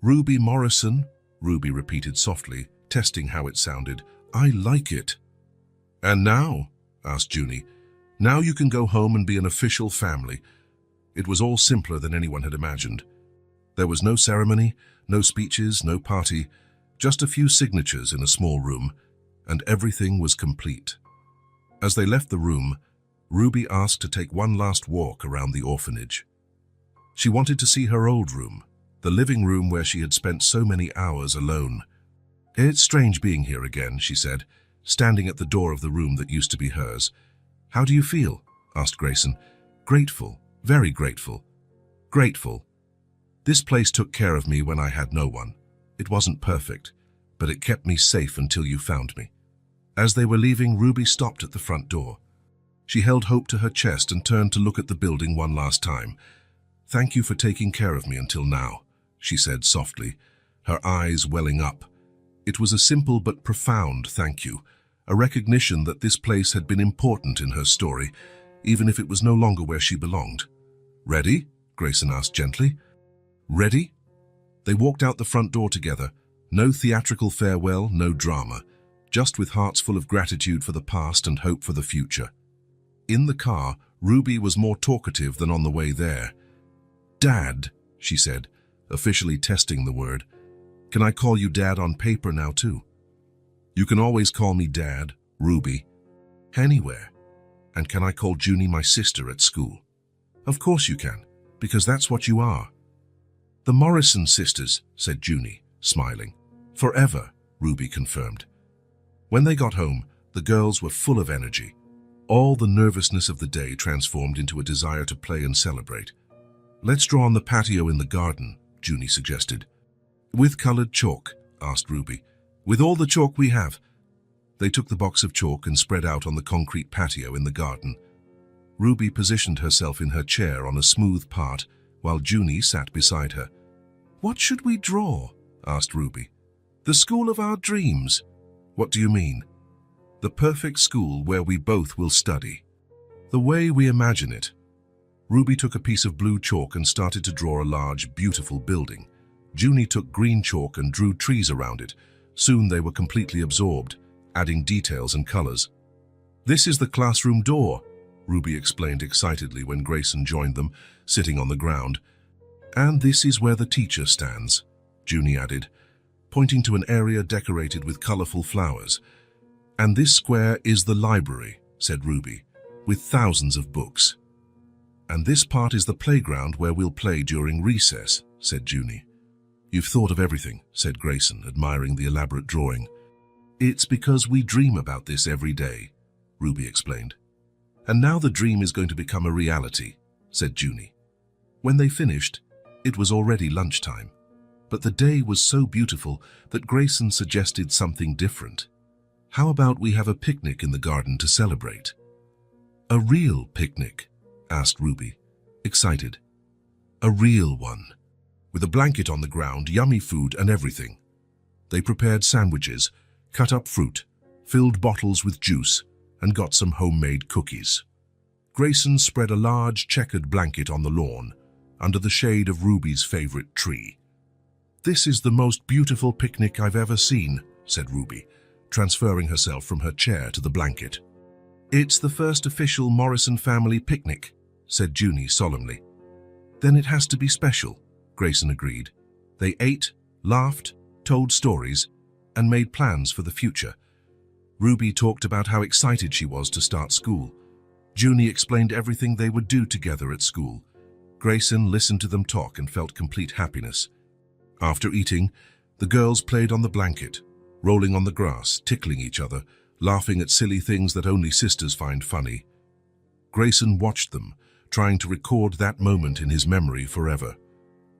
"Ruby Morrison," Ruby repeated softly, testing how it sounded. "I like it." "And now?" asked Junie. "Now you can go home and be an official family." It was all simpler than anyone had imagined. There was no ceremony, no speeches, no party, just a few signatures in a small room, and everything was complete. As they left the room, Ruby asked to take one last walk around the orphanage. She wanted to see her old room, the living room where she had spent so many hours alone. "It's strange being here again," she said, standing at the door of the room that used to be hers. "How do you feel?" asked Grayson. "Grateful, very grateful." "Grateful. This place took care of me when I had no one. It wasn't perfect, but it kept me safe until you found me." As they were leaving, Ruby stopped at the front door. She held hope to her chest and turned to look at the building one last time. "Thank you for taking care of me until now," she said softly, her eyes welling up. It was a simple but profound thank you, a recognition that this place had been important in her story, even if it was no longer where she belonged. "Ready?" Grayson asked gently. "Ready?" They walked out the front door together. No theatrical farewell, no drama, just with hearts full of gratitude for the past and hope for the future. In the car, Ruby was more talkative than on the way there. "Dad," she said, officially testing the word. "Can I call you Dad on paper now too?" "You can always call me Dad, Ruby." "Anywhere. And can I call Junie my sister at school?" "Of course you can, because that's what you are." "The Morrison sisters," said Junie, smiling. "Forever," Ruby confirmed. When they got home, the girls were full of energy. All the nervousness of the day transformed into a desire to play and celebrate. "Let's draw on the patio in the garden," Junie suggested. "With colored chalk?" asked Ruby. "With all the chalk we have." They took the box of chalk and spread out on the concrete patio in the garden. Ruby positioned herself in her chair on a smooth part, while Junie sat beside her. "What should we draw?" asked Ruby. "The school of our dreams." "What do you mean?" "The perfect school where we both will study. The way we imagine it." Ruby took a piece of blue chalk and started to draw a large, beautiful building. Junie took green chalk and drew trees around it. Soon they were completely absorbed, adding details and colors. "This is the classroom door," Ruby explained excitedly when Grayson joined them, sitting on the ground. "And this is where the teacher stands," Junie added, pointing to an area decorated with colorful flowers. "And this square is the library," said Ruby, "with thousands of books." "And this part is the playground where we'll play during recess," said Junie. "You've thought of everything," said Grayson, admiring the elaborate drawing. "It's because we dream about this every day," Ruby explained. "And now the dream is going to become a reality," said Junie. When they finished, it was already lunchtime. But the day was so beautiful that Grayson suggested something different. How about we have a picnic in the garden to celebrate? A real picnic? Asked Ruby, excited. A real one, with a blanket on the ground, yummy food and everything. They prepared sandwiches, cut up fruit, filled bottles with juice, and got some homemade cookies. Grayson spread a large checkered blanket on the lawn, under the shade of Ruby's favorite tree. "This is the most beautiful picnic I've ever seen," said Ruby, transferring herself from her chair to the blanket. "It's the first official Morrison family picnic," said Junie solemnly. "Then it has to be special," Grayson agreed. They ate, laughed, told stories, and made plans for the future. Ruby talked about how excited she was to start school. Junie explained everything they would do together at school. Grayson listened to them talk and felt complete happiness. After eating, the girls played on the blanket, rolling on the grass, tickling each other, laughing at silly things that only sisters find funny. Grayson watched them, trying to record that moment in his memory forever.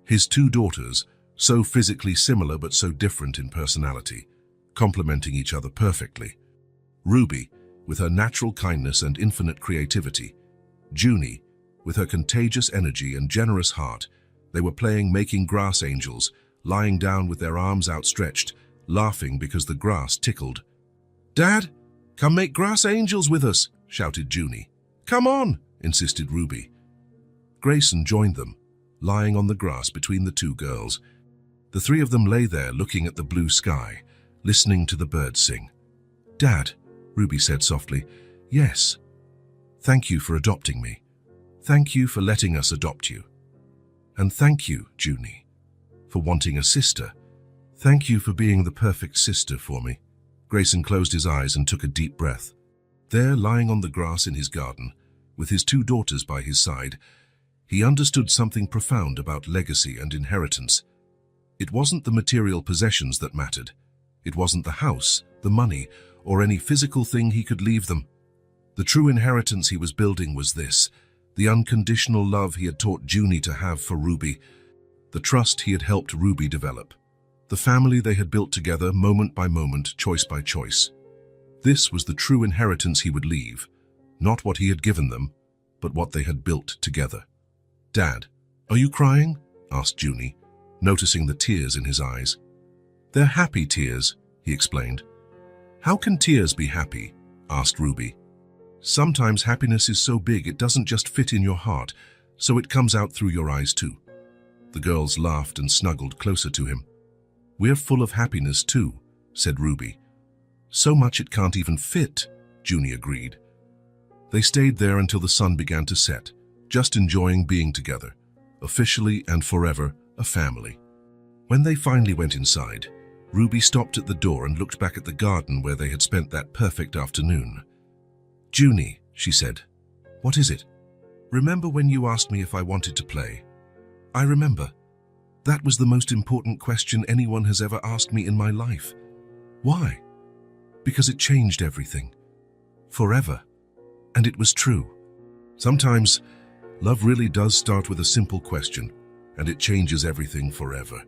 His two daughters, so physically similar but so different in personality, complementing each other perfectly. Ruby, with her natural kindness and infinite creativity. Junie, with her contagious energy and generous heart. They were playing making grass angels, lying down with their arms outstretched, laughing because the grass tickled. "Dad, come make grass angels with us," shouted Junie. "Come on," insisted Ruby. Grayson joined them, lying on the grass between the two girls. The three of them lay there looking at the blue sky, listening to the birds sing. "Dad," Ruby said softly, "yes. Thank you for adopting me. Thank you for letting us adopt you. And thank you, Junie, for wanting a sister. Thank you for being the perfect sister for me." Grayson closed his eyes and took a deep breath. There, lying on the grass in his garden, with his two daughters by his side, he understood something profound about legacy and inheritance. It wasn't the material possessions that mattered. It wasn't the house, the money, or any physical thing he could leave them. The true inheritance he was building was this, the unconditional love he had taught Junie to have for Ruby, the trust he had helped Ruby develop, the family they had built together moment by moment, choice by choice. This was the true inheritance he would leave, not what he had given them, but what they had built together. "Dad, are you crying?" asked Junie, noticing the tears in his eyes. "They're happy tears," he explained. "How can tears be happy?" asked Ruby. "Sometimes happiness is so big it doesn't just fit in your heart, so it comes out through your eyes too." The girls laughed and snuggled closer to him. "We're full of happiness too," said Ruby. "So much it can't even fit," Junie agreed. They stayed there until the sun began to set, just enjoying being together, officially and forever a family. When they finally went inside, Ruby stopped at the door and looked back at the garden where they had spent that perfect afternoon. "Junie," she said, "what is it? Remember when you asked me if I wanted to play?" "I remember. That was the most important question anyone has ever asked me in my life." "Why?" "Because it changed everything. Forever. And it was true. Sometimes, love really does start with a simple question, and it changes everything forever."